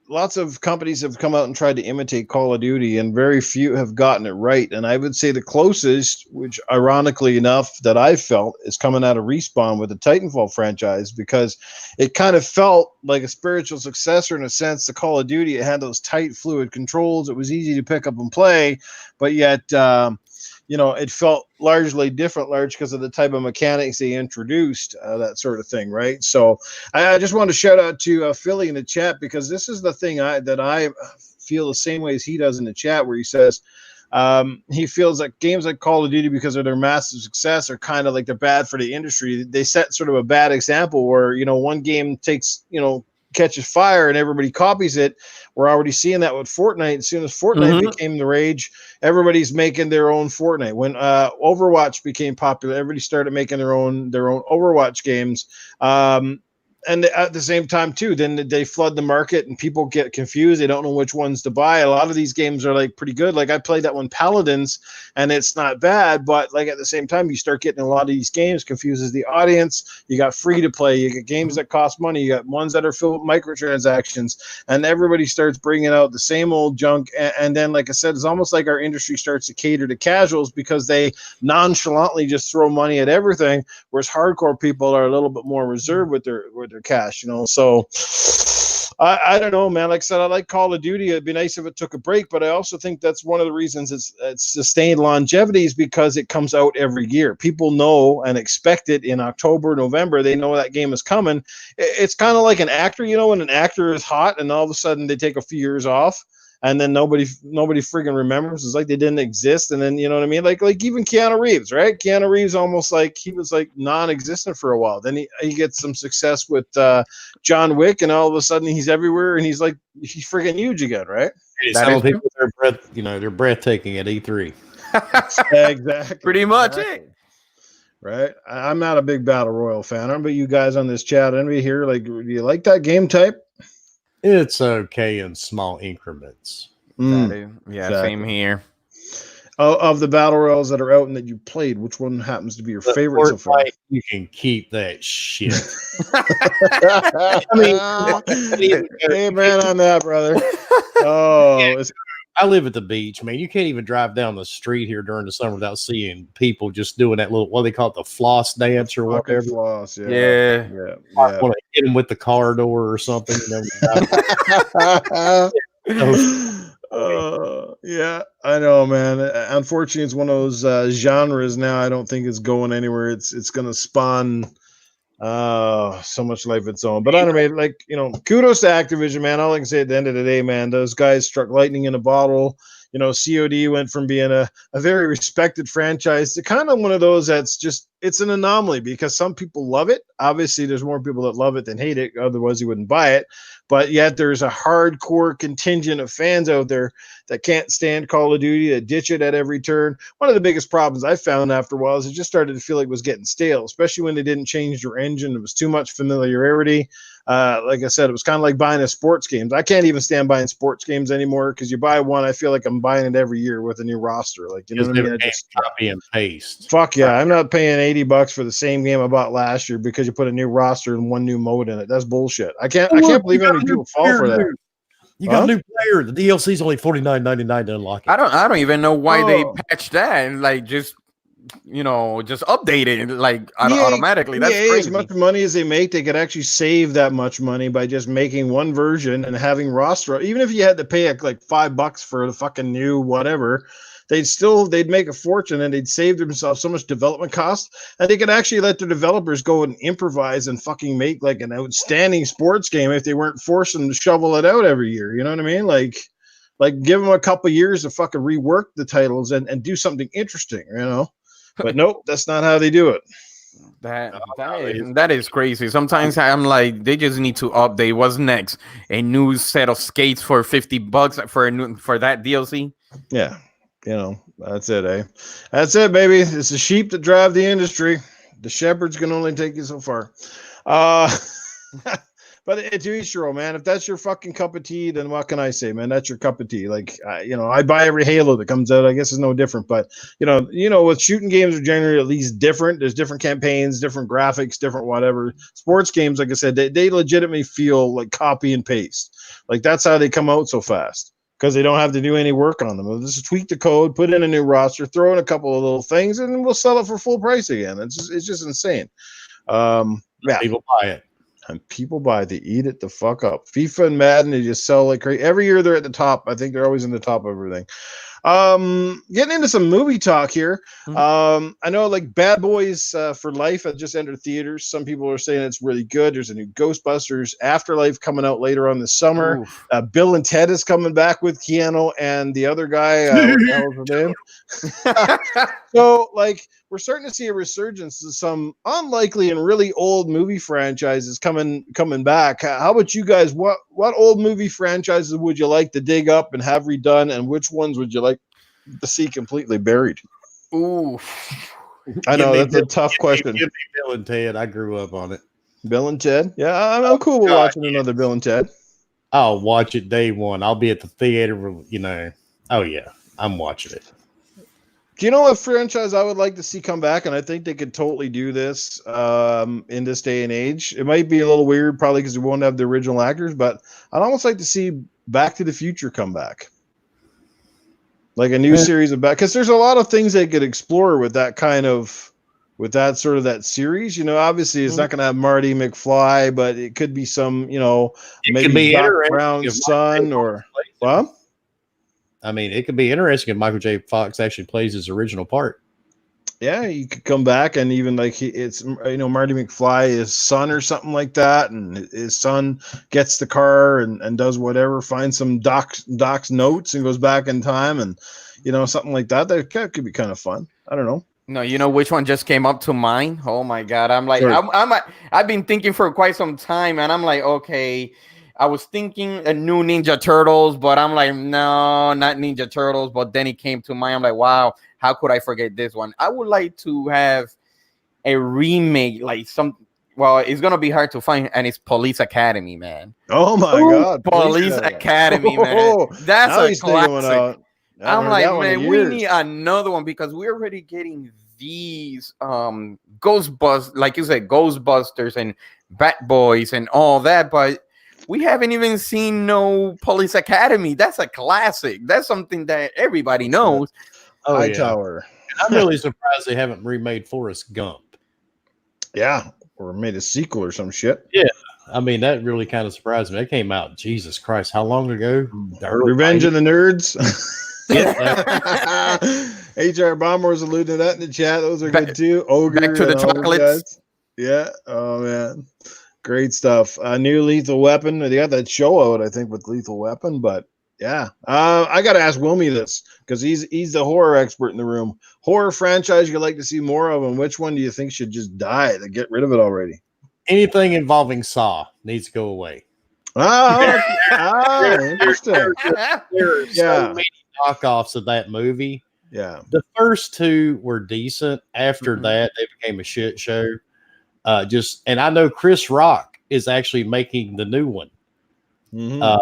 lots of companies have come out and tried to imitate Call of Duty, and very few have gotten it right. And I would say the closest, which ironically enough that I've felt, is coming out of Respawn with the Titanfall franchise, because it kind of felt like a spiritual successor in a sense to Call of Duty. It had those tight, fluid controls. It was easy to pick up and play, but yet it felt largely different, because of the type of mechanics they introduced, that sort of thing, right? So I just want to shout out to Philly in the chat, because this is the thing that I feel the same way as he does in the chat, where he says he feels like games like Call of Duty, because of their massive success, are kind of like they're bad for the industry. They set sort of a bad example where, one game catches fire and everybody copies it. We're already seeing that with Fortnite. As soon as Fortnite became the rage, everybody's making their own Fortnite. When Overwatch became popular, everybody started making their own Overwatch games. And at the same time too, then they flood the market and people get confused. They don't know which ones to buy. A lot of these games are like pretty good. Like I played that one Paladins, and it's not bad, but like at the same time, you start getting a lot of these games confuses the audience. You got free to play, you get games that cost money, you got ones that are filled with microtransactions, and everybody starts bringing out the same old junk. And then, like I said, it's almost like our industry starts to cater to casuals, because they nonchalantly just throw money at everything, whereas hardcore people are a little bit more reserved with their cash, so I don't know, man. Like I said, I like Call of Duty. It'd be nice if it took a break, but I also think that's one of the reasons it's sustained longevity, is because it comes out every year. People know and expect it in October, November. They know that game is coming. It's kind of like an actor, when an actor is hot and all of a sudden they take a few years off, and then nobody friggin' remembers. It's like they didn't exist. And then, you know what I mean? Like even Keanu Reeves, right? Keanu Reeves almost like he was like non-existent for a while. Then he gets some success with John Wick, and all of a sudden he's everywhere, and he's friggin' huge again, right? Some people, they're breathtaking at E3. Exactly. Pretty much it. Right. I'm not a big Battle Royale fan. I don't know about you guys on this chat. Anybody here, like, do you like that game type? It's okay in small increments. Same here. Of the battle royals that are out and that you played, which one happens to be your favorite so far? You can keep that shit. Amen on that, brother. Oh, I live at the beach, man. You can't even drive down the street here during the summer without seeing people just doing that little, what do they call it, the floss dance or whatever. Floss, yeah. I want to hit them with the car door or something. Yeah, I know, man. Unfortunately, it's one of those genres now. I don't think it's going anywhere. It's going to spawn so much life of its own. But anyway, like, kudos to Activision, man. All I can say at the end of the day, man, those guys struck lightning in a bottle. COD went from being a very respected franchise to kind of one of those that's just, it's an anomaly, because some people love it. Obviously, there's more people that love it than hate it. Otherwise, you wouldn't buy it. But yet there's a hardcore contingent of fans out there that can't stand Call of Duty, that ditch it at every turn. One of the biggest problems I found after a while is it just started to feel like it was getting stale, especially when they didn't change their engine. It was too much familiarity. like I said, it was kind of like buying a sports games. I can't even stand buying sports games anymore because you buy one, I feel like I'm buying it every year with a new roster. Like, you know what I mean? I just copy and paste. fuck yeah, I'm not paying $80 for the same game I bought last year because you put a new roster and one new mode in it. That's bullshit. I can't believe how many people fall for that. You got a new player. The DLC is only $49.99 to unlock it. I don't even know why they patched that and like just update it like automatically. That's crazy. As much money as they make, they could actually save that much money by just making one version and having roster. Even if you had to pay like $5 for the fucking new whatever, they'd make a fortune and they'd save themselves so much development cost, and they could actually let their developers go and improvise and fucking make like an outstanding sports game if they weren't forced them to shovel it out every year. You know what I mean? Like give them a couple years to fucking rework the titles and do something interesting, you know? But nope, that's not how they do it. That is crazy. Sometimes I'm like, they just need to update. What's next? A new set of skates for $50 for that DLC? Yeah, that's it, eh? That's it, baby. It's the sheep that drive the industry. The shepherds can only take you so far. But it's each your own, man. If that's your fucking cup of tea, then what can I say, man? That's your cup of tea. Like, I buy every Halo that comes out. I guess it's no different. But with shooting games are generally at least different. There's different campaigns, different graphics, different whatever. Sports games, like I said, they legitimately feel like copy and paste. Like that's how they come out so fast because they don't have to do any work on them. They'll just tweak the code, put in a new roster, throw in a couple of little things, and we'll sell it for full price again. It's just insane. Yeah, people buy it. And people they eat it the fuck up. FIFA and Madden, they just sell like crazy. Every year they're at the top. I think they're always in the top of everything. Getting into some movie talk here. I know like Bad Boys for Life has just entered theaters. Some people are saying it's really good. There's a new Ghostbusters Afterlife coming out later on this summer. Bill and Ted is coming back with Keanu and the other guy. What the hell is her name? So like we're starting to see a resurgence of some unlikely and really old movie franchises coming back. How about you guys? What old movie franchises would you like to dig up and have redone, and which ones would you like to see completely buried? Ooh, I know that's a tough question. Give me Bill and Ted. I grew up on it. Bill and Ted. Yeah, I'm cool with watching another Bill and Ted. I'll watch it day one. I'll be at the theater. Oh yeah, I'm watching it. Do you know what franchise I would like to see come back? And I think they could totally do this in this day and age. It might be a little weird, probably because we won't have the original actors, but I'd almost like to see Back to the Future come back. Like a new series of back, because there's a lot of things they could explore with that sort of that series. Obviously it's not going to have Marty McFly, but it could be some, maybe Doc Brown's son or what? I mean, it could be interesting if Michael J. Fox actually plays his original part. Yeah, he could come back and even like it's Marty McFly, his son or something like that, and his son gets the car and does whatever, finds some Doc's notes and goes back in time and something like that. That could be kind of fun. I don't know. No, you know which one just came up to mind? Oh my god, I'm like, I've been thinking for quite some time, and I'm like, okay. I was thinking a new Ninja Turtles, but I'm like, no, not Ninja Turtles. But then it came to mind. I'm like, wow, how could I forget this one? I would like to have a remake, like it's going to be hard to find, and it's Police Academy, man. Oh, my God. Police Academy, man. That's a classic. I'm like, man, we need another one because we're already getting these Ghostbusters, like you said, Ghostbusters and Bat Boys and all that, but we haven't even seen no Police Academy. That's a classic. That's something that everybody knows. Hightower. I'm really surprised they haven't remade Forrest Gump. Yeah, or made a sequel or some shit. Yeah, I mean that really kind of surprised me. That came out, Jesus Christ, how long ago? Revenge of the Nerds. Yeah. HR Bomber was alluding to that in the chat. Those are good too. Ogre. Back to the chocolates. Yeah. Oh man. Great stuff. New Lethal Weapon. They got that show out, I think, with Lethal Weapon. But yeah, I got to ask Wilmy this because he's the horror expert in the room. Horror franchise you'd like to see more of, and which one do you think should just die to get rid of it already? Anything involving Saw needs to go away. Interesting. There are so many knockoffs of that movie. Yeah, the first two were decent. After that, they became a shit show. And I know Chris Rock is actually making the new one. Mhm.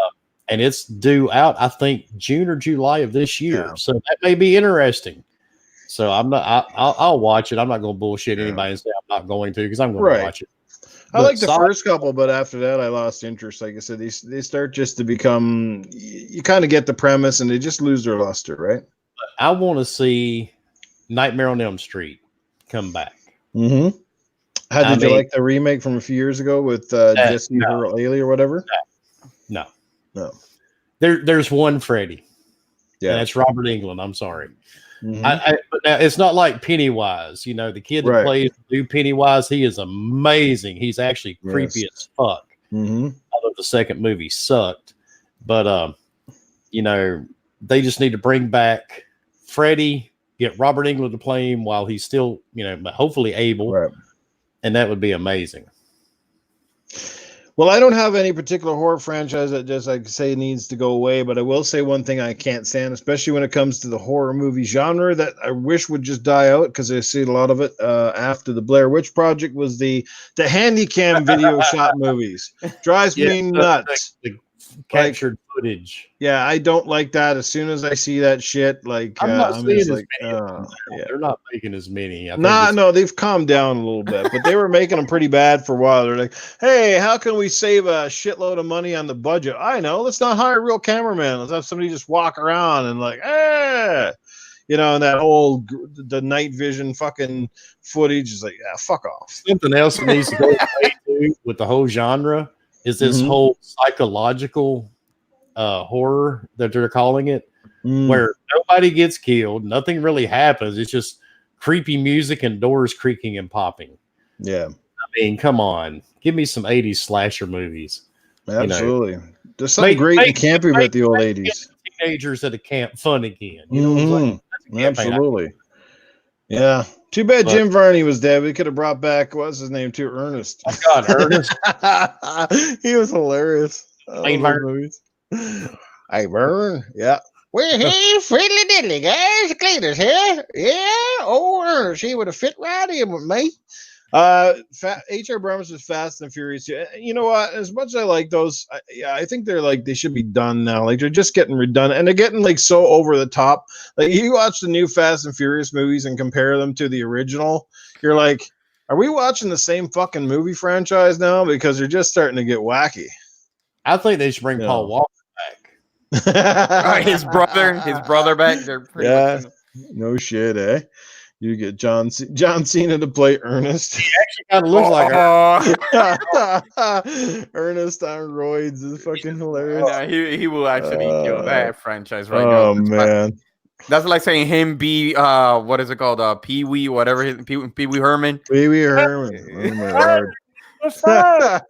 And it's due out, I think, June or July of this year. Yeah. So that may be interesting. So I'll watch it. I'm not going to bullshit anybody and say I'm not going to, because I'm going to watch it. I like the first couple, but after that, I lost interest. Like I said, they start just to become. You kind of get the premise, and they just lose their luster, right? I want to see Nightmare on Elm Street come back. Mm-hmm. How did you like the remake from a few years ago with Jesse Hurley or whatever? No. There's one Freddy. Yeah, that's Robert Englund. I'm sorry. Mm-hmm. But now, it's not like Pennywise. You know, the kid that plays new Pennywise, he is amazing. He's actually creepy as fuck. Mm-hmm. Although the second movie sucked, but you know, they just need to bring back Freddy, get Robert Englund to play him while he's still, you know, hopefully able, and that would be amazing. Well, I don't have any particular horror franchise that just like say needs to go away, but I will say one thing I can't stand, especially when it comes to the horror movie genre, that I wish would just die out, because I see a lot of it after the Blair Witch Project, was the handycam video shot movies. Drives me nuts. The captured footage. Yeah, I don't like that. As soon as I see that shit, like I'm just like, they're not making as many. No, they've calmed down a little bit, but they were making them pretty bad for a while. They're like, hey, how can we save a shitload of money on the budget? I know, let's not hire a real cameraman. Let's have somebody just walk around and like, you know, and that whole the night vision fucking footage is like, yeah, fuck off. Something else that needs to go away too with the whole genre is this whole psychological horror that they're calling it, where nobody gets killed, nothing really happens. It's just creepy music and doors creaking and popping. Yeah. I mean, come on. Give me some 80s slasher movies. Absolutely. You know, there's something great and campy about the old 80s. Teenagers at a camp fun again. You know what I'm saying? Absolutely. Yeah. Too bad Jim Varney was dead. We could have brought back, what's his name too? Ernest. Oh God, Ernest. He was hilarious. Hey, Vern. Yeah. We're here, fiddly diddly, guys. The cleaners here. Yeah, old Ernest. He would have fit right in with me. H.R. Burns was Fast and Furious. You know what? As much as I like those, I think they should be done now. Like, they're just getting redundant, and they're getting like so over the top. Like, you watch the new Fast and Furious movies and compare them to the original, you're like, are we watching the same fucking movie franchise now? Because they're just starting to get wacky. I think they should bring Paul Walker back. His brother back. They're pretty much no shit, eh? You get John Cena to play Ernest. He actually kind of looks like Ernest on roids is fucking hilarious. No, he will actually kill that franchise right now. Oh man, that's like saying him be what is it called? Pee Wee, whatever. Pee Wee Herman. Pee Wee Herman. Oh my God.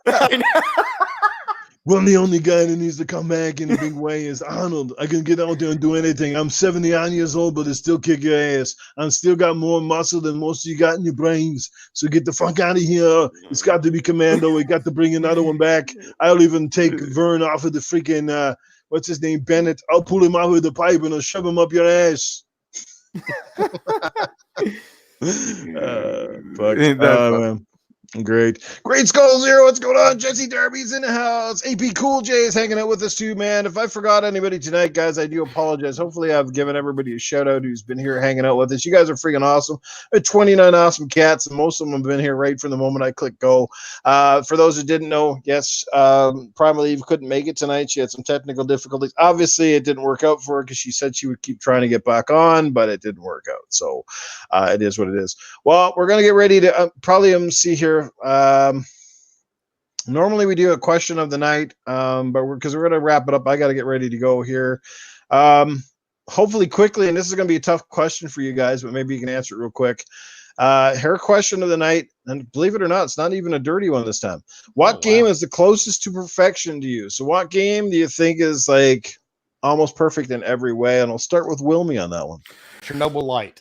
Well, the only guy that needs to come back in a big way is Arnold. I can get out there and do anything. I'm 79 years old, but I still kick your ass. I'm still got more muscle than most of you got in your brains. So get the fuck out of here. It's got to be Commando. We got to bring another one back. I'll even take Vern off of the freaking, what's his name, Bennett. I'll pull him out with the pipe and I'll shove him up your ass. Fuck. Man. Great Skull Zero, what's going on? Jesse Darby's in the house. AP Cool J is hanging out with us too, man. If I forgot anybody tonight, guys, I do apologize. Hopefully I've given everybody a shout out who's been here hanging out with us. You guys are freaking awesome. 29 awesome cats, and most of them have been here right from the moment I click go. For those who didn't know, yes, Primal Eve couldn't make it tonight. She had some technical difficulties. Obviously it didn't work out for her because she said she would keep trying to get back on, but it didn't work out. So it is what it is. Well, we're going to get ready to probably see here. Normally we do a question of the night, but because we're going to wrap it up, I got to get ready to go here. Hopefully quickly, and this is going to be a tough question for you guys, but maybe you can answer it real quick. Her question of the night, and believe it or not, it's not even a dirty one this time. What game is the closest to perfection to you? So what game do you think is like almost perfect in every way? And I'll start with Wilmy on that one. Chernobyl Light.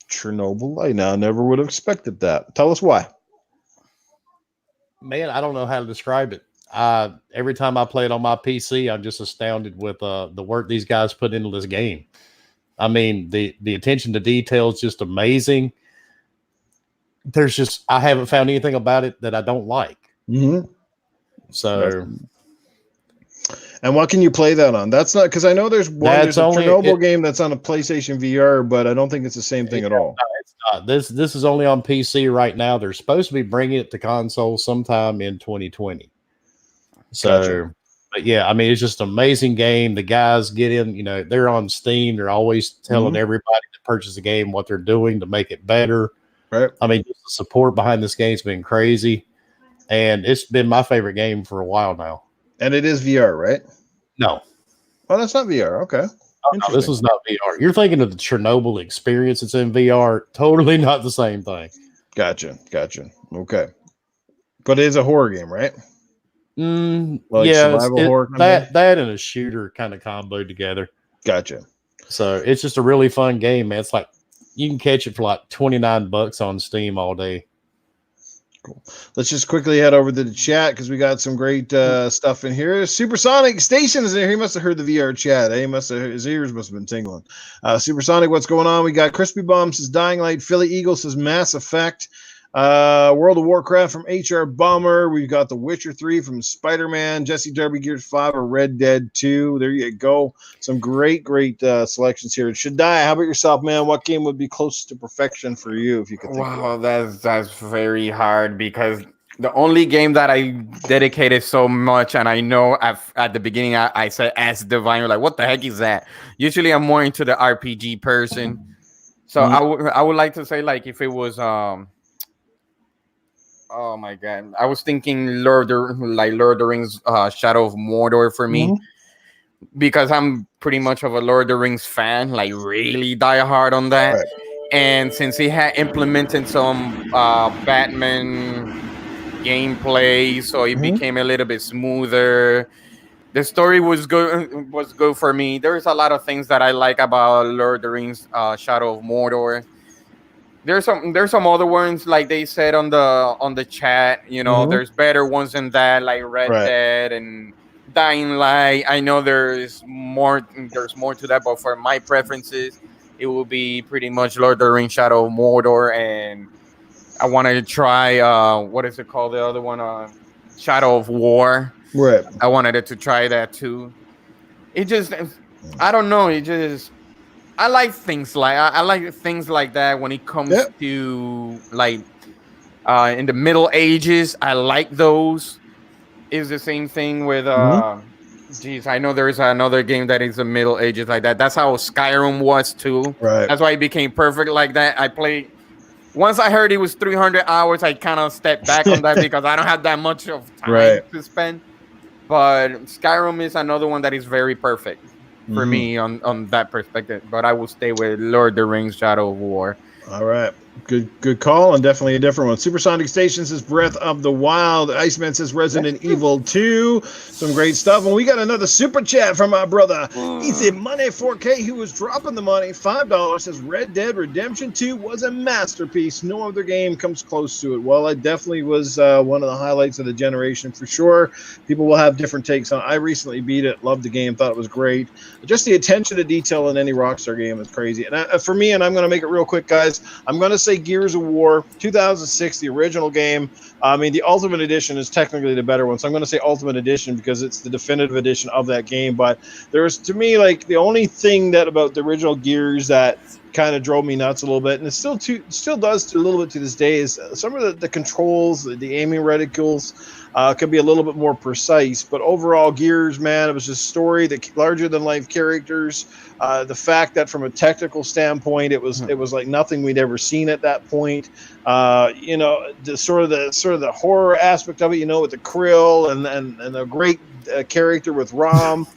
Chernobyl Light. Now, I never would have expected that. Tell us why. Man, I don't know how to describe it. Every time I play it on my PC, I'm just astounded with the work these guys put into this game. I mean, the attention to detail is just amazing. I haven't found anything about it that I don't like. Mm-hmm. So, and what can you play that on? That's not because I know there's a Chernobyl game that's on a PlayStation VR, but I don't think it's the same thing at all. It's not. This is only on PC right now. They're supposed to be bringing it to console sometime in 2020. So, Gotcha. but yeah, I mean, it's just an amazing game. The guys get in, they're on Steam. They're always telling everybody to purchase the game, what they're doing to make it better. Right. I mean, just the support behind this game's been crazy, and it's been my favorite game for a while now. And it is VR, right? No. Oh, that's not VR. Okay. Oh, no, this is not VR. You're thinking of the Chernobyl experience. It's in VR. Totally not the same thing. Gotcha. Okay. But it is a horror game, right? Survival horror. That and a shooter kind of combo together. Gotcha. So it's just a really fun game, man. It's like you can catch it for like $29 on Steam all day. Cool. Let's just quickly head over to the chat because we got some great stuff in here. Supersonic Station is in here. He must have heard the VR chat. His ears must have been tingling. Supersonic, what's going on? We got Crispy Bomb says Dying Light. Philly Eagle says Mass Effect. World of Warcraft from HR Bomber. We've got The Witcher 3 from Spider-Man. Jesse Derby Gears 5 or Red Dead 2. There you go. Some great selections here. Shaddai, how about yourself, man? What game would be close to perfection for you if you could think of it? That's very hard because the only game that I dedicated so much, and I know at the beginning I said as Divine, like what the heck is that? Usually I'm more into the RPG person. So I would like to say like if it was oh my god! I was thinking Lord of the Rings, Shadow of Mordor for me, because I'm pretty much of a Lord of the Rings fan, like really die hard on that. Right. And since he had implemented some Batman gameplay, so it became a little bit smoother. The story was good for me. There's a lot of things that I like about Lord of the Rings, Shadow of Mordor. There's some other ones like they said on the chat. There's better ones than that, like Red Dead and Dying Light. I know there's more to that, but for my preferences, it will be pretty much Lord of the Rings, Shadow of Mordor, and I wanted to try what is it called? The other one, Shadow of War. Right. I wanted to try that too. It just, I don't know. I like things like that when it comes to like in the Middle Ages. I like those. It's the same thing with I know there's another game that is the Middle Ages like that. That's how Skyrim was too. Right. That's why it became perfect like that. I played once I heard it was 300 hours, I kind of stepped back on that because I don't have that much of time to spend. But Skyrim is another one that is very perfect for me on that perspective, but I will stay with Lord of the Rings, Shadow of War. All right. Good call, and definitely a different one. Supersonic Station says Breath of the Wild. Iceman says Resident Evil 2. Some great stuff. And we got another super chat from our brother. He's in Money 4K who was dropping the money. $5 says Red Dead Redemption 2 was a masterpiece. No other game comes close to it. Well, it definitely was one of the highlights of the generation for sure. People will have different takes on it. I recently beat it, loved the game, thought it was great. Just the attention to detail in any Rockstar game is crazy. And for me, and I'm going to make it real quick, guys, I'm going to say Gears of War 2006, the original game. I mean, the Ultimate Edition is technically the better one, so I'm going to say Ultimate Edition because it's the definitive edition of that game. But there's, to me, like the only thing that about the original Gears that kind of drove me nuts a little bit, and it still does a little bit to this day, is some of the controls, the aiming reticules could be a little bit more precise. But overall, Gears, man, it was just story, the larger than life characters, the fact that from a technical standpoint, it was like nothing we'd ever seen at that point. The sort of the horror aspect of it, with the Krill and the great character with Rom.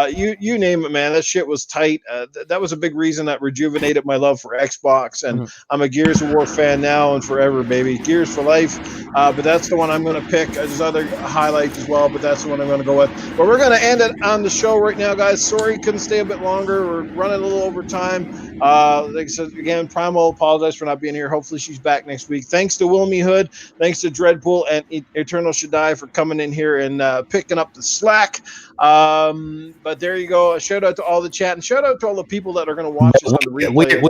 You name it, man. That shit was tight. That was a big reason that rejuvenated my love for Xbox, and I'm a Gears of War fan now and forever, baby. Gears for life. But that's the one I'm going to pick. There's other highlights as well, but that's the one I'm going to go with. But we're going to end it on the show right now, guys. Sorry, couldn't stay a bit longer. We're running a little over time. Like I said, again, Primal, apologize for not being here. Hopefully she's back next week. Thanks to Wilmy Hood. Thanks to Dreadpool and Eternal Shaddai for coming in here and picking up the Slack. But there you go. A shout out to all the chat and shout out to all the people that are going to watch this on the replay.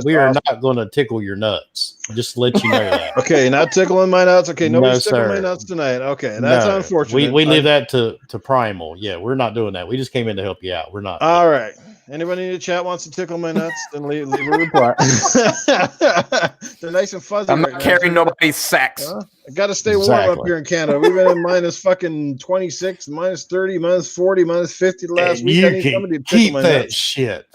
We are not going to tickle your nuts. Just to let you know that. Okay, not tickling my nuts. Okay, nobody's No, tickling my sir. nuts tonight. Okay, that's unfortunate. We leave that to Primal. Yeah, we're not doing that. We just came in to help you out. We're not. All right. Anybody in the chat wants to tickle my nuts, then leave a reply. They're nice and fuzzy. I'm not carrying nobody's sex. I got to stay warm up here in Canada. We've been in minus fucking 26, minus 30, minus 40, minus 50 the last week. You can keep that shit.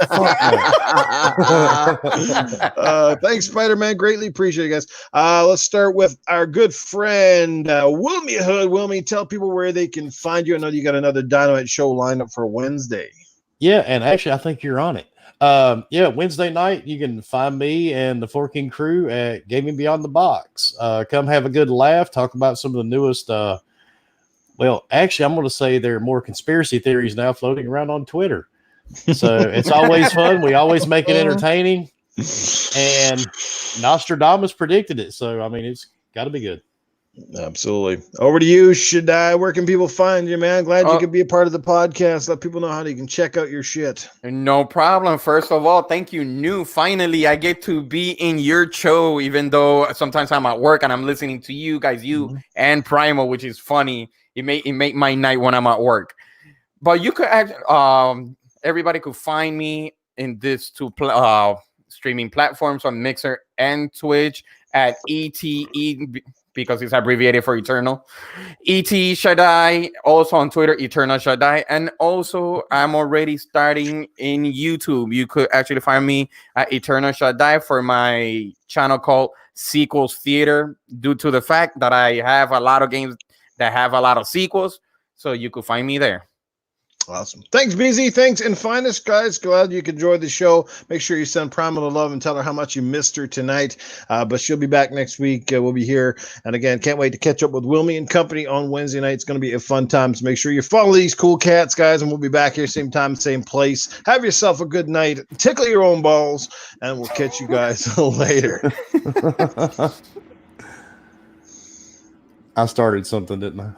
Thanks, Spider-Man. Greatly appreciate it, guys. Let's start with our good friend, Wilmy Hood. Wilmy, tell people where they can find you. I know you got another Dynamite show lined up for Wednesday. Yeah, and actually, I think you're on it. Wednesday night, you can find me and the Four King crew at Gaming Beyond the Box. Come have a good laugh, talk about some of the newest. Actually, I'm going to say there are more conspiracy theories now floating around on Twitter. So it's always fun. We always make it entertaining. And Nostradamus predicted it. So, I mean, it's got to be good. Absolutely. Over to you, Shaddai. Where can people find you, man? Glad you could be a part of the podcast. Let people know how they can check out your shit. No problem. First of all, thank you, New. Finally, I get to be in your show, even though sometimes I'm at work and I'm listening to you guys, and Primal, which is funny. It make my night when I'm at work. But you could everybody could find me in these two streaming platforms on Mixer and Twitch at ETE, because it's abbreviated for Eternal. ET Shaddai, also on Twitter, Eternal Shaddai. And also, I'm already starting in YouTube. You could actually find me at Eternal Shaddai for my channel called Sequels Theater, due to the fact that I have a lot of games that have a lot of sequels. So you could find me there. Awesome. Thanks, BZ. Thanks, and finest, guys. Glad you could enjoy the show. Make sure you send Primal the love and tell her how much you missed her tonight. But she'll be back next week. We'll be here. And again, can't wait to catch up with Wilmy and company on Wednesday night. It's going to be a fun time. So make sure you follow these cool cats, guys. And we'll be back here same time, same place. Have yourself a good night. Tickle your own balls. And we'll catch you guys later. I started something, didn't I?